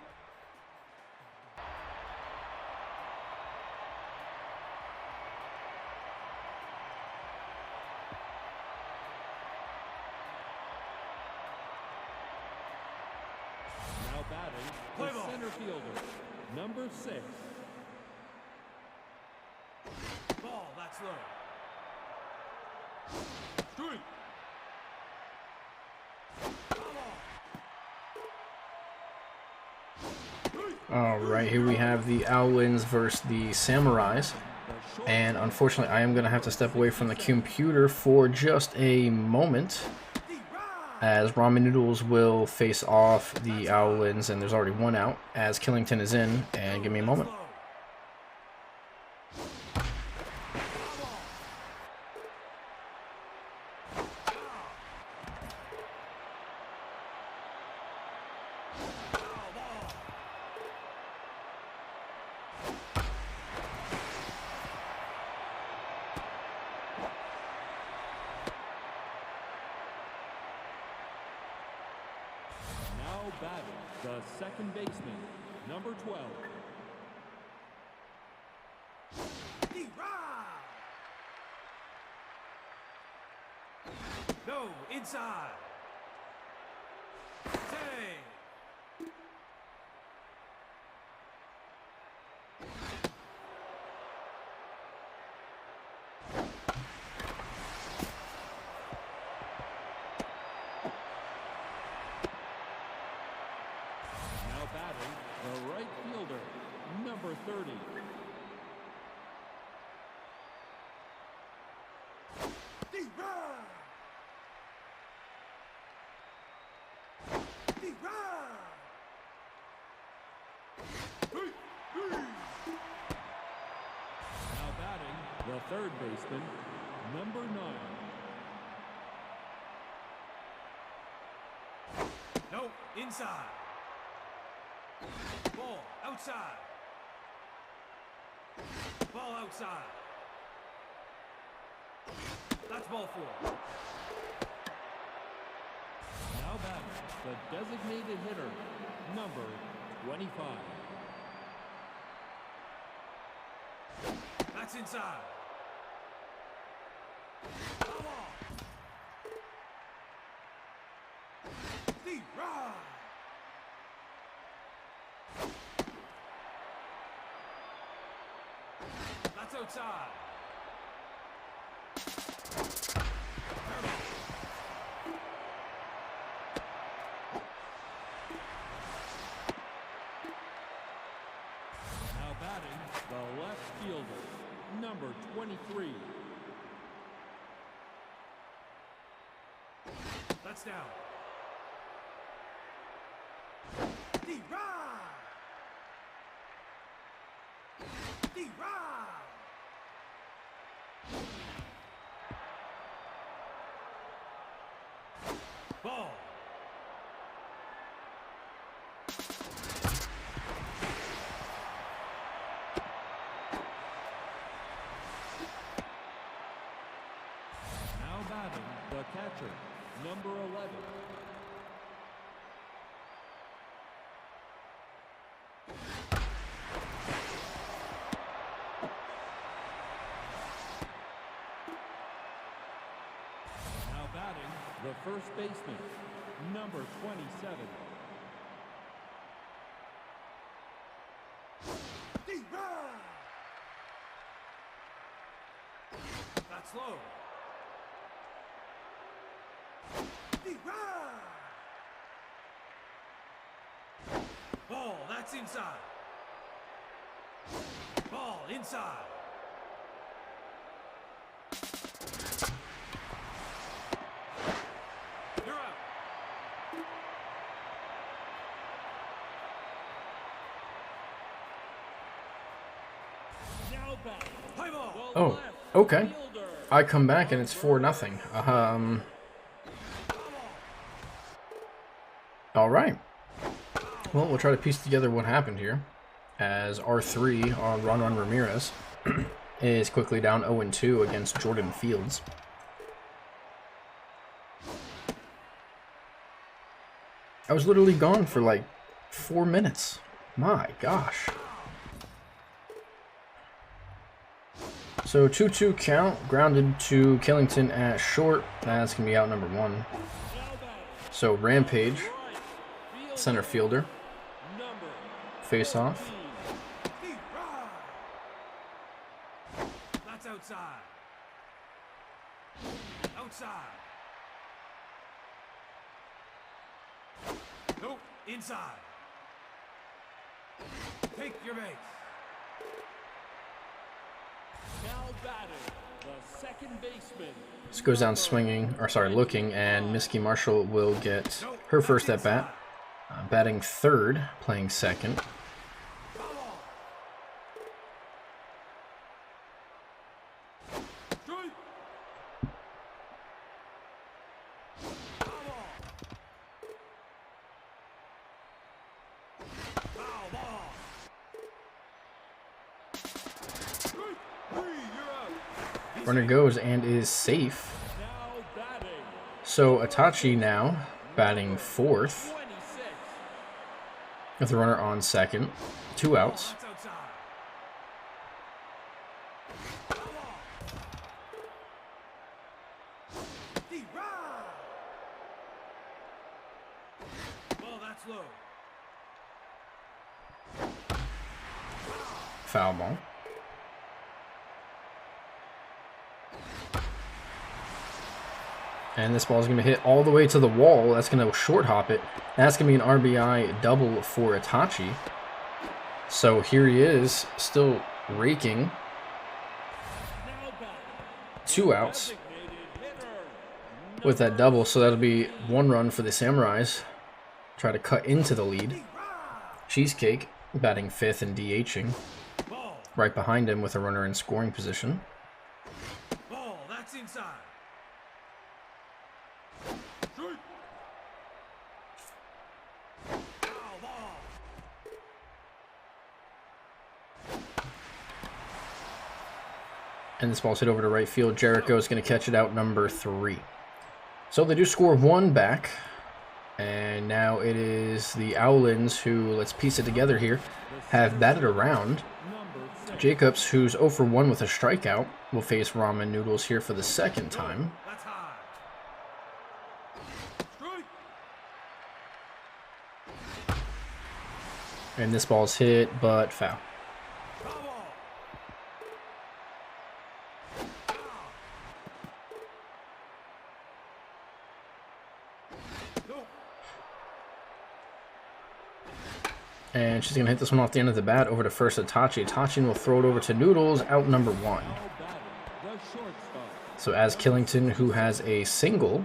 Now batting, the center fielder, number 6. Ball, that's low. Strike. All right, here we have the Owlins versus the Samurais. And unfortunately, I am going to have to step away from the computer for just a moment, as Ramen Noodles will face off the Owlins, and there's already one out, as Killington is in, and give me a moment. Now batting, the second baseman, number 12. No, inside. Say. Now batting, the right fielder, number 30. Now batting, the third baseman, number 9. No, inside. Ball, outside. Ball outside. That's ball 4. Now batting, the designated hitter, number 25. That's inside. Ball off. Steve, ride. That's outside. Now batting, the left fielder, number 23. That's down. D-Ride! D-Ride! Ball. Now batting, the catcher, number 11. Now batting, the first baseman, number 27. that's low. Ball, that's inside. Ball, inside. You're out. Now back. High ball. Oh, okay. I come back and it's 4-0. All right. Well, we'll try to piece together what happened here, as R3 on Ron Ramirez is quickly down 0-2 against Jordan Fields. I was literally gone for like 4 minutes. My gosh. So 2-2 count, grounded to Killington at short. That's going to be out number 1. So Rampage, center fielder, face off. That's outside. Outside. Nope, inside. Take your base. Now batting, the second baseman. This goes down swinging, or sorry, looking, and Misky Marshall will get her first at bat. Batting third, playing second. Runner goes and is safe. So Itachi now batting fourth with the runner on second. 2 outs. Well, that's low. Foul ball. And this ball is going to hit all the way to the wall. That's going to short hop it. That's going to be an RBI double for Itachi. So here he is, still raking. 2 outs with that double. So that'll be 1 run for the Samurais. Try to cut into the lead. Cheesecake batting 5th and DHing. Right behind him with a runner in scoring position. Ball, that's inside. And this ball's hit over to right field. Jericho is going to catch it out number 3. So they do score 1 back. And now it is the Owlins who, let's piece it together here, have batted around. Jacobs, who's 0 for 1 with a strikeout, will face Ramen Noodles here for the second time. That's high. And this ball's hit, but foul. And she's going to hit this one off the end of the bat over to first Itachi. Itachi will throw it over to Noodles, out number 1. So as Killington, who has a single,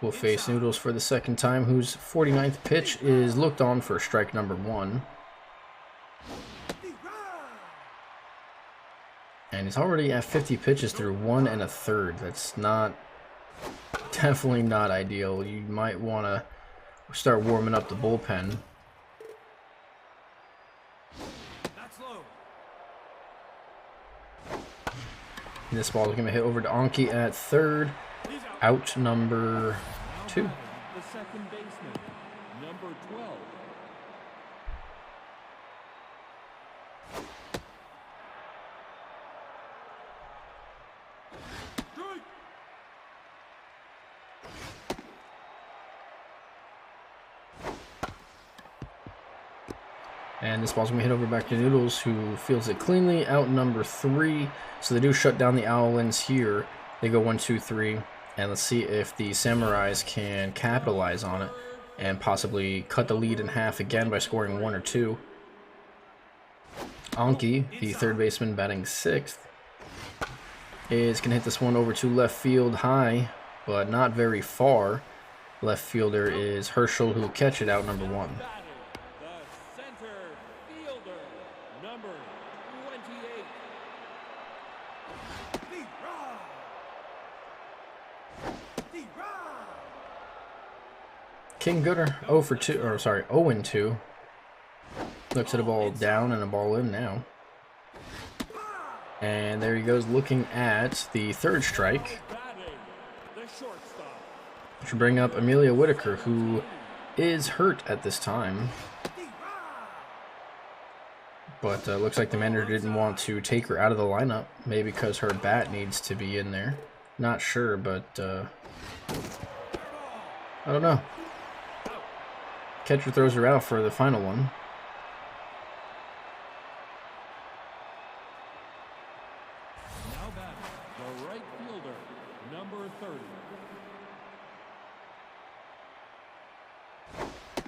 will face Noodles for the second time, whose 49th pitch is looked on for strike number 1. And he's already at 50 pitches through 1 1/3. That's definitely not ideal. You might want to start warming up the bullpen. That's low. And this ball is going to hit over to Anki at third. Out number 2. The second baseman, number 12. And this ball's going to hit over back to Noodles, who fields it cleanly, out number 3. So they do shut down the Owlins here. They go 1, 2, 3. And let's see if the Samurais can capitalize on it and possibly cut the lead in half again by scoring 1 or 2. Anki, the third baseman batting 6th, is going to hit this one over to left field high, but not very far. Left fielder is Herschel, who will catch it, out number 1. The center fielder, number 28. King Gooder 0 for 2, or sorry, 0 and 2. Looks at a ball down and a ball in now. And there he goes, looking at the third strike. Should bring up Amelia Whitaker, who is hurt at this time. But looks like the manager didn't want to take her out of the lineup, maybe because her bat needs to be in there. Not sure, but I don't know. Catcher throws her out for the final one. Now batting, the right fielder, number 30.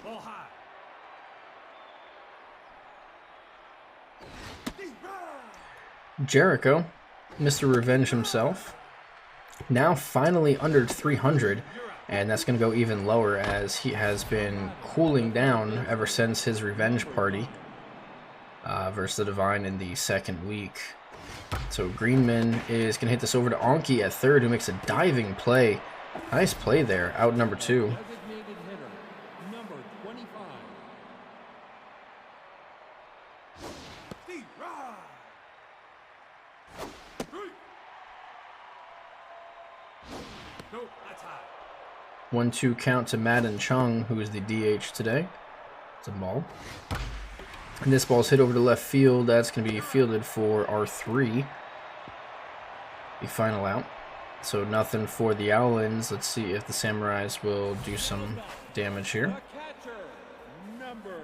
Ball high. Jericho, Mr. Revenge himself, now finally under 300, and that's going to go even lower as he has been cooling down ever since his revenge party versus the Divine in the second week. So Greenman is going to hit this over to Anki at third, who makes a diving play. Nice play there, out number 2. Designated hitter, number 25. No, that's high. 1-2 count to Madden Chung, who is the DH today. It's a ball. And this ball's hit over to left field. That's going to be fielded for R3. The final out. So nothing for the Owlins. Let's see if the Samurais will do some damage here. The catcher, number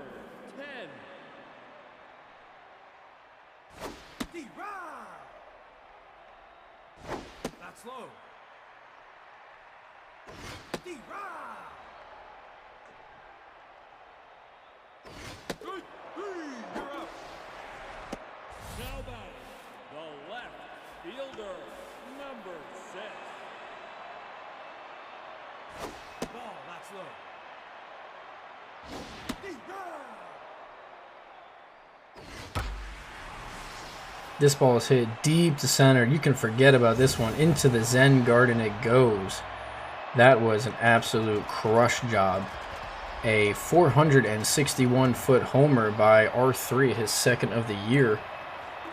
10. That's low. Now batting, the left fielder, number 6. Ball, that's low. This ball is hit deep to center. You can forget about this one. Into the Zen Garden it goes. That was an absolute crush job. A 461-foot homer by R3, his second of the year.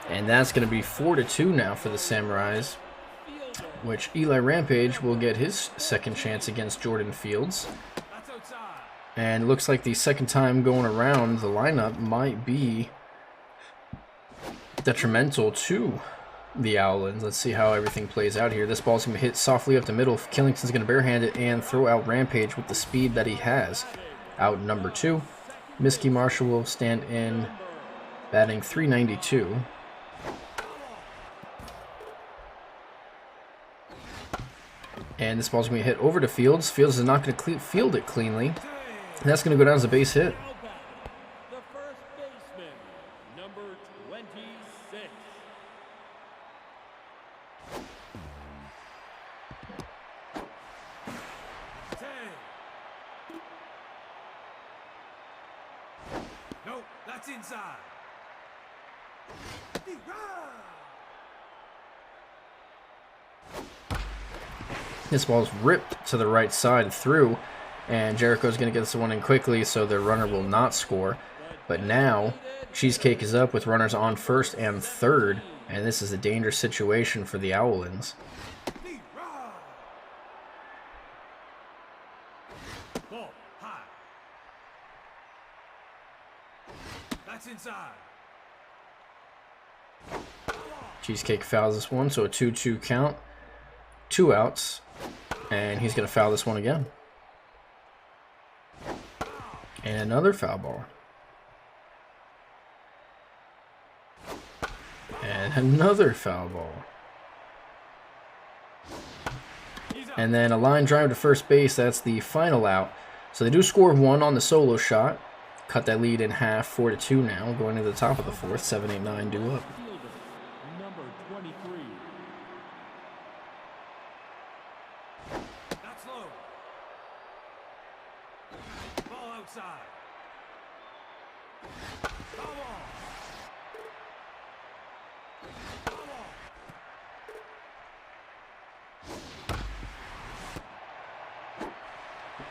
And that's going to be 4-2 now for the Samurais, which Eli Rampage will get his second chance against Jordan Fields. That's outside. And it looks like the second time going around, the lineup might be detrimental to the Owlins. Let's see how everything plays out here. This ball's going to hit softly up the middle. Killington's going to barehand it and throw out Rampage with the speed that he has. Out number 2. Miskey Marshall will stand in, batting 392. And this ball's going to be hit over to Fields. Fields is not going to field it cleanly. And that's going to go down as a base hit. Now batting, the first baseman, number 26. No, that's inside. This ball's ripped to the right side through, and Jericho's going to get this one in quickly, so the runner will not score. But now, Cheesecake is up with runners on first and third, and this is a dangerous situation for the Owlins. Ball, high. That's inside. Cheesecake fouls this one, so a 2-2 count. 2 outs, and he's going to foul this one again. And another foul ball. And another foul ball. And then a line drive to first base. That's the final out. So they do score 1 on the solo shot. Cut that lead in half, 4-2 now. Going to the top of the 4th, 7-8-9 due up. Number 23. That's low. Ball outside. Foul ball. Foul ball.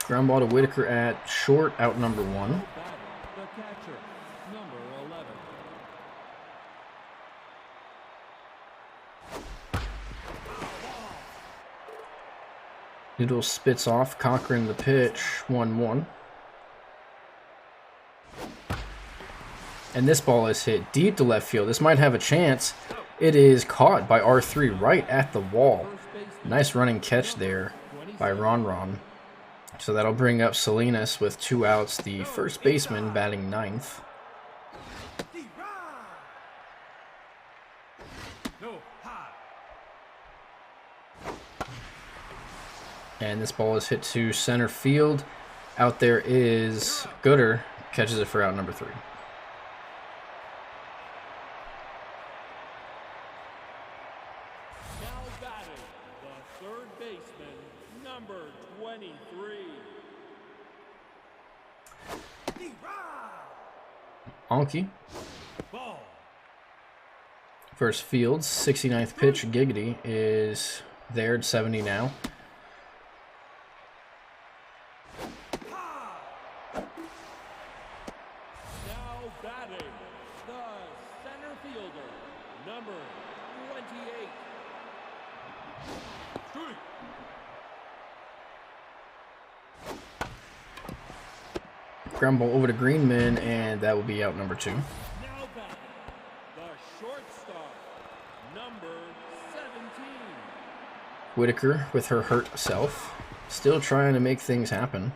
Ground ball to Whitaker at short, out number 1. The catcher, number 11. Noodle spits off, Cochran the pitch, 1-1. And this ball is hit deep to left field. This might have a chance. It is caught by R3 right at the wall. Nice running catch there by Ron. So that'll bring up Salinas with 2 outs, the first baseman batting 9th. No, high. And this ball is hit to center field. Out there is Gooder, catches it for out number 3. Now batting, the third baseman, number 23. Onky. Ball. First Fields, 69th pitch, Giggity is there at 70 now. Now batting, the center fielder, number 28. Strike. Ground ball over to Greenman, and that will be out number 2. Now batting, the shortstop, number 17. Whitaker with her hurt self, still trying to make things happen.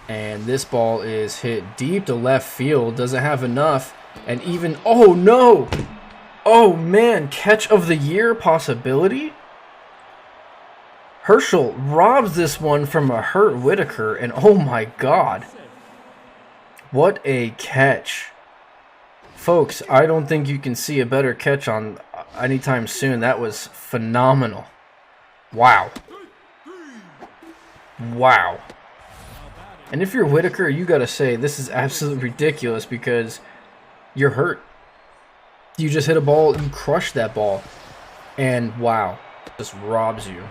And this ball is hit deep to left field, doesn't have enough, and even, oh no! Oh man, catch of the year possibility? Herschel robs this one from a hurt Whitaker, and oh my god. What a catch. Folks, I don't think you can see a better catch on anytime soon. That was phenomenal. Wow. Wow. And if you're Whitaker, you gotta say, this is absolutely ridiculous because you're hurt. You just hit a ball, you crushed that ball, and wow, just robs you.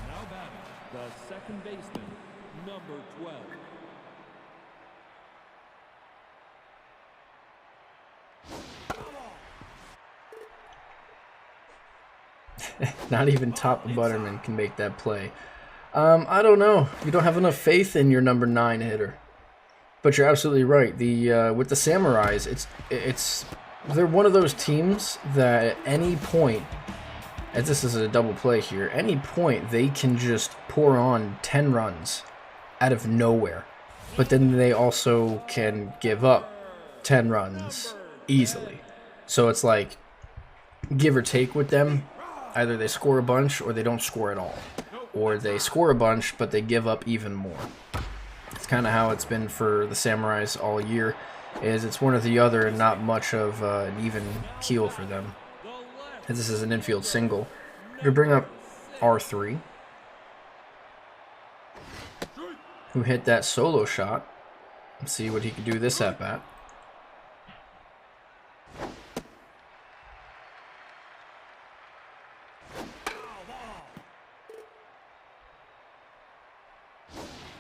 Now batting, the second baseman, number 12. Not even Top Butterman can make that play. I don't know. You don't have enough faith in your number 9 hitter. But you're absolutely right. The with the Samurais, they're one of those teams that at any point, as this is a double play here, any point they can just pour on 10 runs out of nowhere. But then they also can give up 10 runs easily. So it's like give or take with them. Either they score a bunch or they don't score at all. Or they score a bunch but they give up even more. It's kind of how it's been for the Samurais all year. Is it's one or the other and not much of an even keel for them. And this is an infield single. We bring up R3, who hit that solo shot. Let's see what he can do this at bat.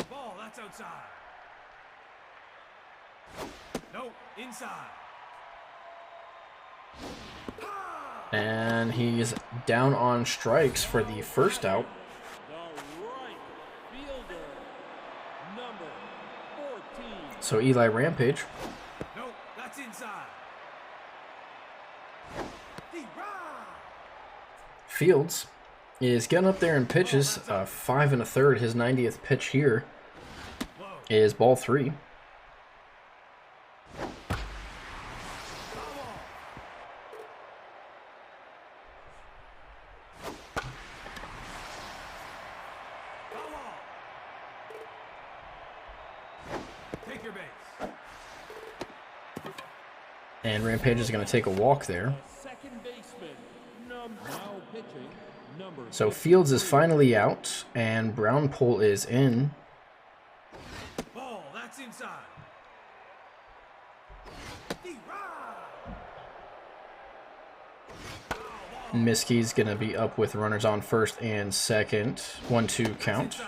Ball, that's outside. No, inside. And he's down on strikes for the first out. The right fielder, number 14. So Eli Rampage. No, that's inside. Fields is getting up there in pitches. 5 1/3. His 90th pitch here is ball 3. your base. And Rampage is going to take a walk there. Second baseman, now pitching, number So Fields is finally out, and Brown Pole is in. Ball, that's inside. Miskie's going to be up with runners on first and second. 1-2 count.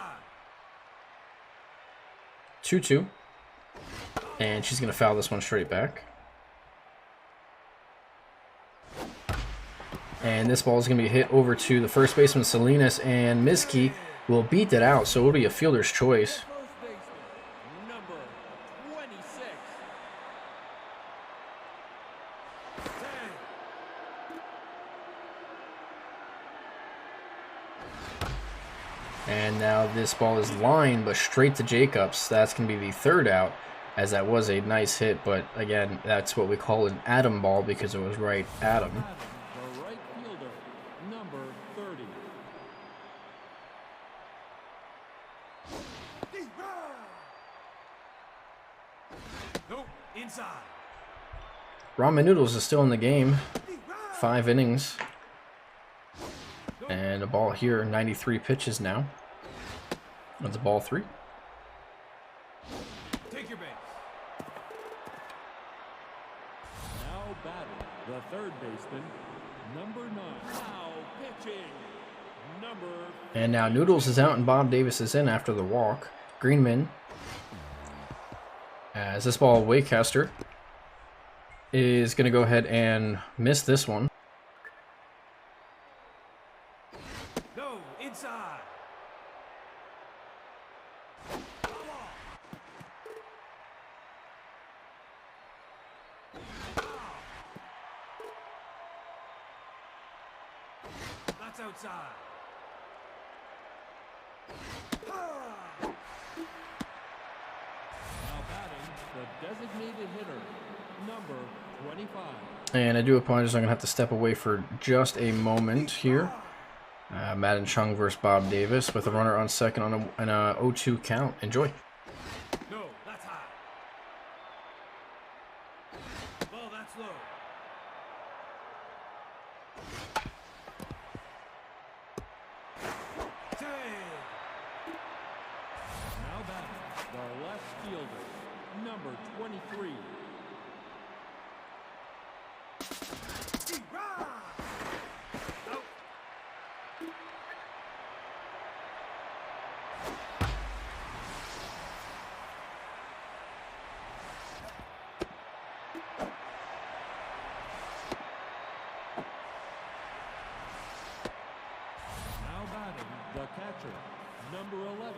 2-2. And she's going to foul this one straight back. And this ball is going to be hit over to the first baseman, Salinas, and Miskie will beat that out, so it'll be a fielder's choice. first baseman, number 26. And now this ball is lined, but straight to Jacobs. That's going to be the third out, as that was a nice hit, but again, that's what we call an Adam ball because it was right at him. The right fielder, number 30. Nope, inside. Ramen Noodles is still in the game. 5 innings. And a ball here, 93 pitches now. That's a ball 3. Take your base. Now batting, the third baseman, number 9. Now pitching, number And now Noodles is out and Bob Davis is in after the walk. Greenman, as this ball, Waycaster, is going to go ahead and miss this one. No, inside. That's outside. now batting, the designated hitter, number 25. And I do apologize, I'm going to have to step away for just a moment here. Madden Chung versus Bob Davis with a runner on second on an 0-2 count. Enjoy. No, that's high. Ball, that's low. Take. Now batting, the left fielder, number 23. Out. Now batting, the catcher, number 11.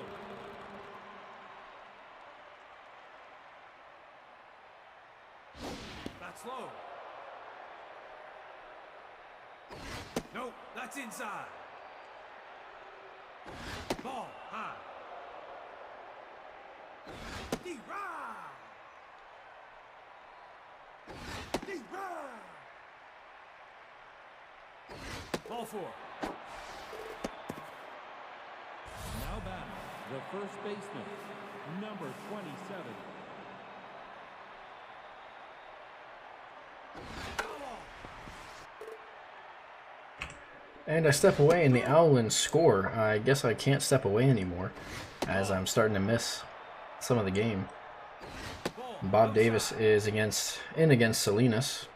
That's low. No, that's inside. Ball, high. Ball 4. Now batting, the first baseman, number 27. And I step away and the Owlins score. I guess I can't step away anymore as I'm starting to miss some of the game. Bob Davis is in against Salinas.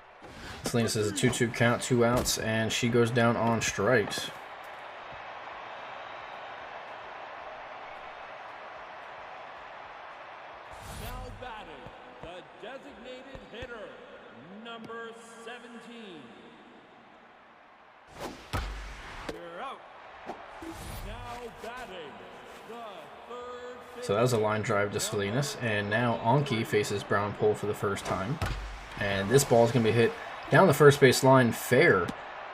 Salinas is a 2-2 count, 2 outs, and she goes down on strikes. Now batting, the designated hitter, number 17. You're out. Now batting, the third So that was a line drive to Salinas, and now Anki faces Brown Pole for the first time. And this ball is going to be hit down the first base line fair.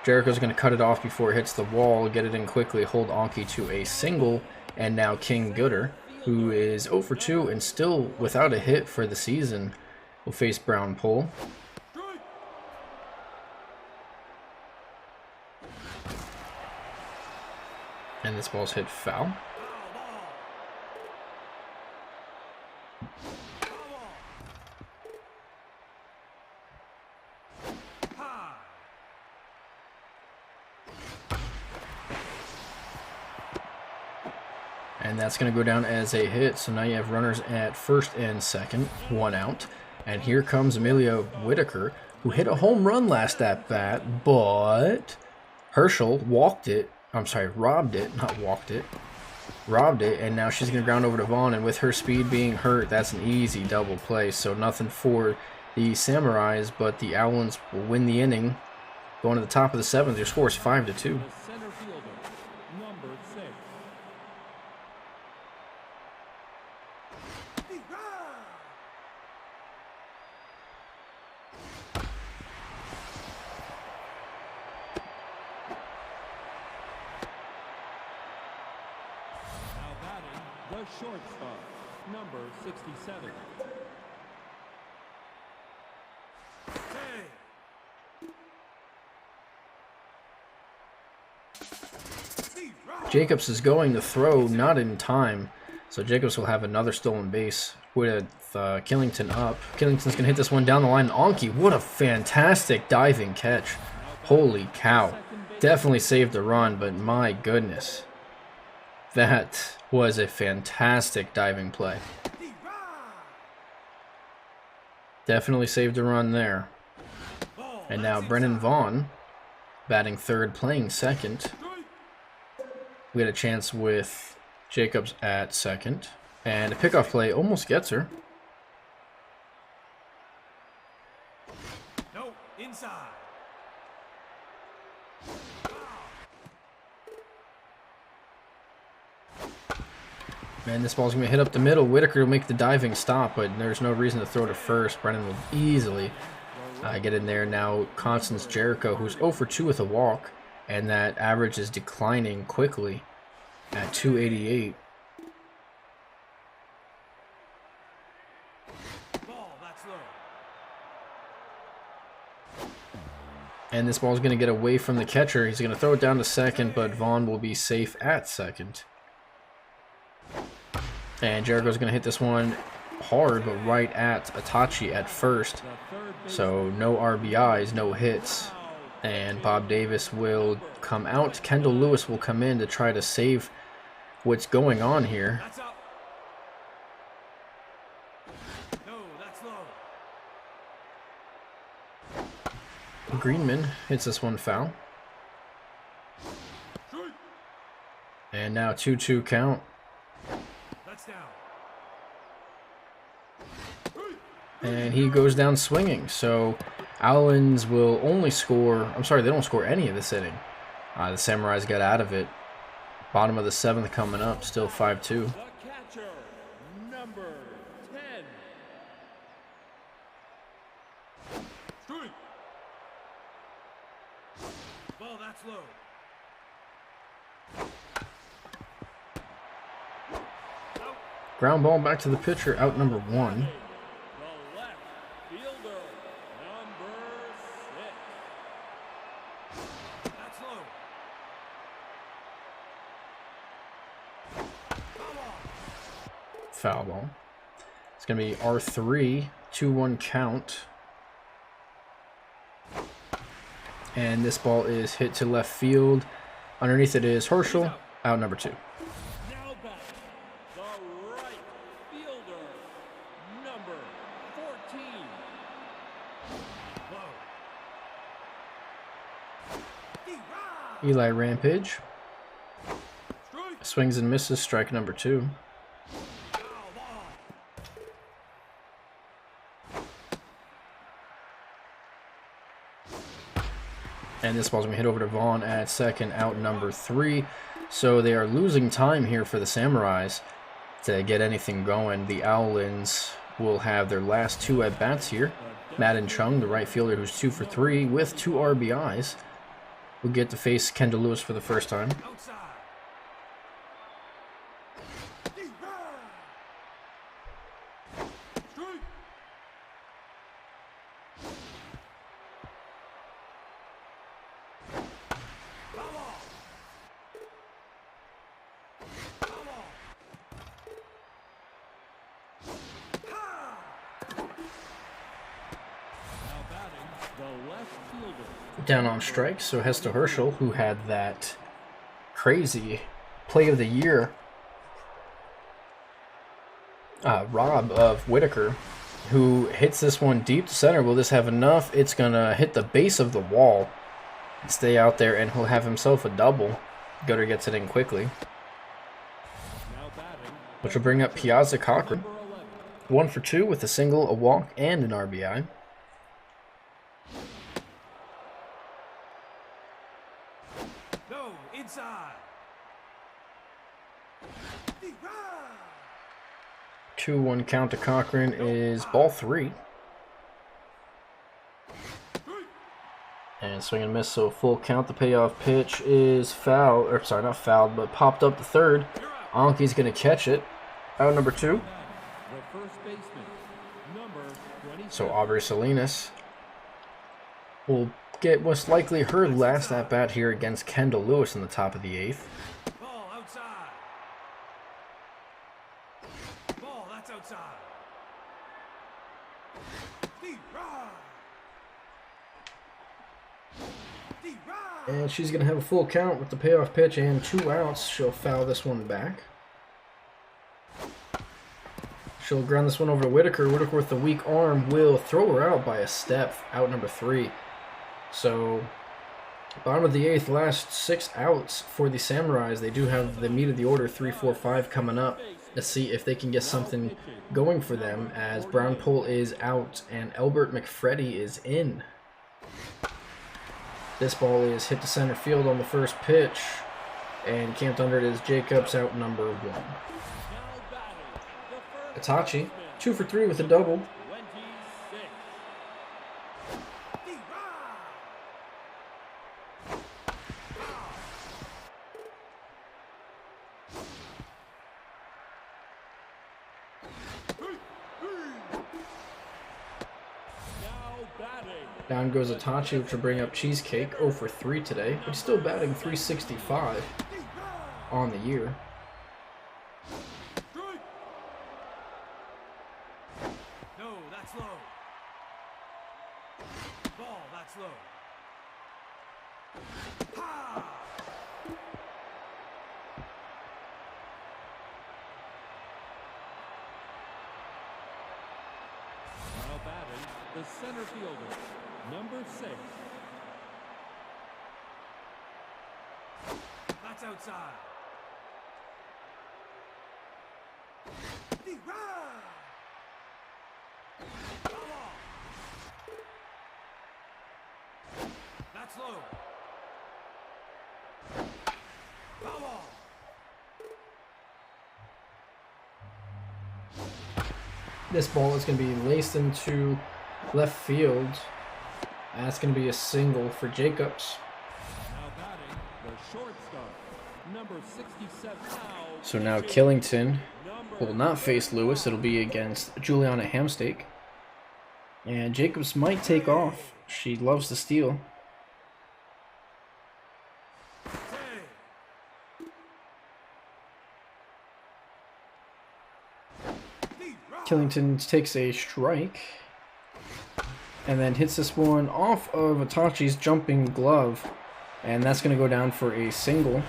Jericho's going to cut it off before it hits the wall, get it in quickly, hold Anki to a single, and now King Gooder, who is 0 for 2 and still without a hit for the season, will face Brown Pole. And this ball's hit foul. And that's going to go down as a hit. So now you have runners at first and second, 1 out. And here comes Amelia Whitaker, who hit a home run last at bat, but Herschel robbed it, not walked it. Robbed it, and now she's going to ground over to Vaughn, and with her speed being hurt, that's an easy double play. So nothing for the Samurais, but the Owlins will win the inning. Going to the top of the 7th, your score is 5-2. The center fielder, number 6. Now batting, the shortstop, number 67. Hey. Jacobs is going to throw, not in time. So Jacobs will have another stolen base with Killington up. Killington's going to hit this one down the line. Anki, what a fantastic diving catch. Holy cow. Definitely saved the run, but my goodness. That was a fantastic diving play. Definitely saved a run there. And now Brennan Vaughn batting third, playing second. We had a chance with Jacobs at second. And a pickoff play almost gets her. No, inside. Man, this ball's going to hit up the middle. Whitaker will make the diving stop, but there's no reason to throw to first. Brennan will easily get in there. Now, Constance Jericho, who's 0 for 2 with a walk, and that average is declining quickly at 288. Ball, that's low. And this ball's going to get away from the catcher. He's going to throw it down to second, but Vaughn will be safe at second. And Jericho's going to hit this one hard, but right at Itachi at first. So no RBIs, no hits. And Bob Davis will come out. Kendall Lewis will come in to try to save what's going on here. That's up. No, that's low. Greenman hits this one foul. And now 2-2 count. That's down. And he goes down swinging. So Owlins will only score... I'm sorry, they don't score any of this inning. The Samurais got out of it. Bottom of the 7th coming up, still 5-2. The catcher, number 10. Strike. Ball, that's low. Out. Ground ball back to the pitcher, out number 1. The left fielder, number 6. That's low. Foul ball. It's going to be R3, 2-1 count. And this ball is hit to left field. Underneath it is Herschel, out number 2. Now back, the right fielder, number 14. Low. Eli Rampage Strike. swings and misses, strike number 2. Foul ball. And this ball's going to hit over to Vaughn at second, out number 3. So they are losing time here for the Samurais to get anything going. The Owlins will have their last 2 at-bats here. Madden Chung, the right fielder who's 2 for 3 with 2 RBIs, will get to face Kendall Lewis for the first time. Outside. Strike. Foul ball. Foul ball. Ha! Now batting, the left fielder, Down on strikes, so Hester Herschel, who had that crazy play of the year Rob of Whitaker, who hits this one deep to center. Will this have enough? It's going to hit the base of the wall, stay out there, and he'll have himself a double. Gutter gets it in quickly, which will bring up Piazza Cochran. 1 for 2 with a single, a walk, and an RBI. No, inside. 2-1 count to Cochran is ball 3. And swing and miss, so full count. The payoff pitch is foul, or sorry, not fouled, but popped up to third. Anki's going to catch it. Out number 2. So Aubrey Salinas will get most likely her last at bat here against Kendall Lewis in the top of the 8th. Ball outside. Ball, that's outside. And she's going to have a full count with the payoff pitch and 2 outs. She'll foul this one back. She'll ground this one over to Whitaker. Whitaker with the weak arm will throw her out by a step. Out number 3. So, bottom of the 8th, last 6 outs for the Samurais. They do have the meat of the order 3, 4, 5 coming up. Let's see if they can get something going for them, as Brown Pole is out and Elbert McFreddy is in. This ball is hit to center field on the first pitch, and camped under it is Jacobs. Out number 1. Itachi, 2 for 3 with a double. Down goes Itachi, which will bring up Cheesecake, 0 for 3 today, but he's still batting .365 on the year. No, that's low. Ball, that's low. Ha! Now batting, the center fielder, number 6. That's outside. That's low. Foul ball. This ball is going to be laced into left field. That's going to be a single for Jacobs. Now batting, the shortstop, number 67. So now Killington will not face Lewis. It'll be against Juliana Hamsteak. And Jacobs might take off. She loves to steal. Killington takes a strike and then hits this one off of Itachi's jumping glove, and that's going to go down for a single.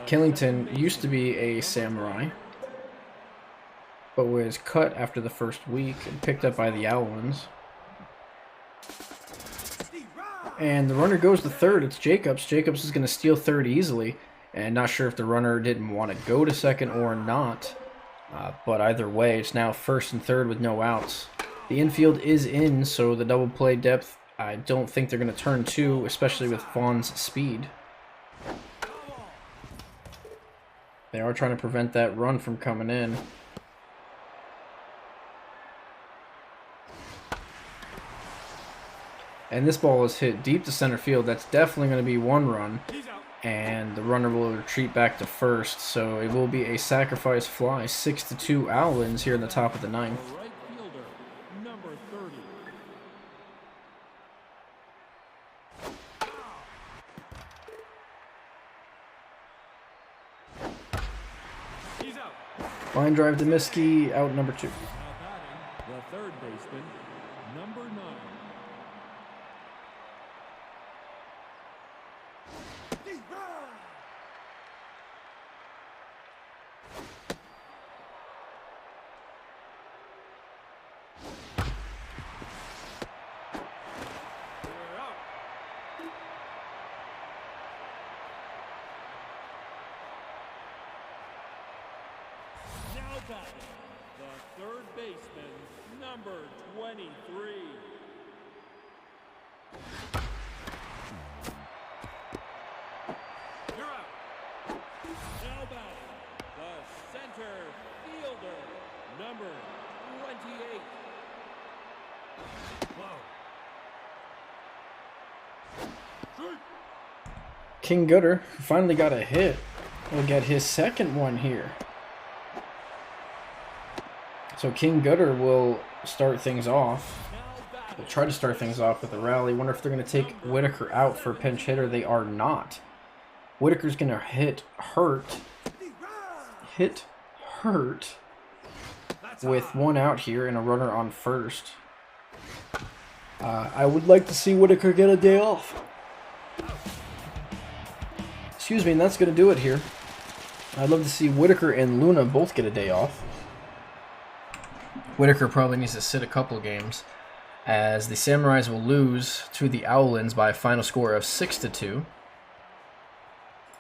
Killington used to be a Samurai, but was cut after the first week and picked up by the Owlins. And the runner goes to third. It's Jacobs. Jacobs is going to steal third easily, and not sure if the runner didn't want to go to second or not. But either way, it's now first and third with no outs. The infield is in, so the double play depth, I don't think they're going to turn to, especially with Vaughn's speed. They are trying to prevent that run from coming in. And this ball is hit deep to center field. That's definitely going to be 1 run. And the runner will retreat back to first, so it will be a sacrifice fly. 6-2 Owlins here in the top of the 9th. Right fielder, number 30. He's out. Line drive to Miski, out number 2. Now batting, the third baseman, number 9. Now batting, the third baseman, number 23. You're out. Now batting, the center fielder, number 28. Low. Shoot. King Gooder finally got a hit. Will get his second one here. So King Gooder will start things off. We'll try to start things off with a rally. Wonder if they're going to take Whitaker out for pinch hitter. They are not. Whitaker's going to hit hurt with one out here and a runner on first. I would like to see Whitaker get a day off. Excuse me, and that's going to do it here. I'd love to see Whitaker and Luna both get a day off. Whitaker probably needs to sit a couple games, as the Samurais will lose to the Owlins by a final score of 6-2.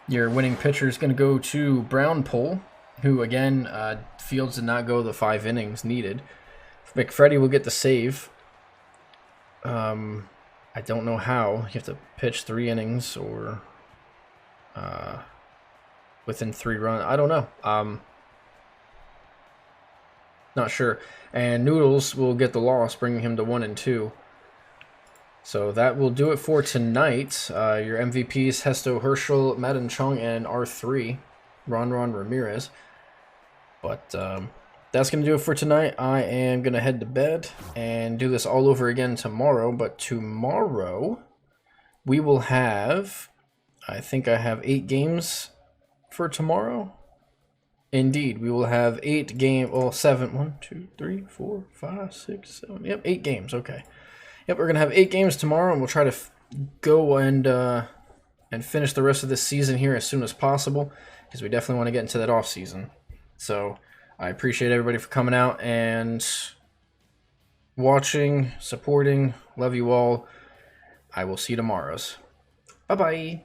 Your winning pitcher is going to go to Brown Pole, who again, Fields did not go the 5 innings needed. McFreddy will get the save. I don't know how. You have to pitch 3 innings or within 3 runs. I don't know. Not sure. And Noodles will get the loss, bringing him to 1-2. So that will do it for tonight. Your MVPs, Hesto Herschel, Madden Chung, and R3, Ron Ramirez. But that's going to do it for tonight. I am going to head to bed and do this all over again tomorrow. But tomorrow, we will have, I think I have 8 games for tomorrow. Indeed, we will have 8 games, well, 7, 1, 2, 3, 4, 5, 6, 7, yep, 8 games, okay. Yep, we're going to have 8 games tomorrow, and we'll try to go and finish the rest of this season here as soon as possible, because we definitely want to get into that off season. So, I appreciate everybody for coming out and watching, supporting, love you all. I will see you tomorrow. Bye-bye.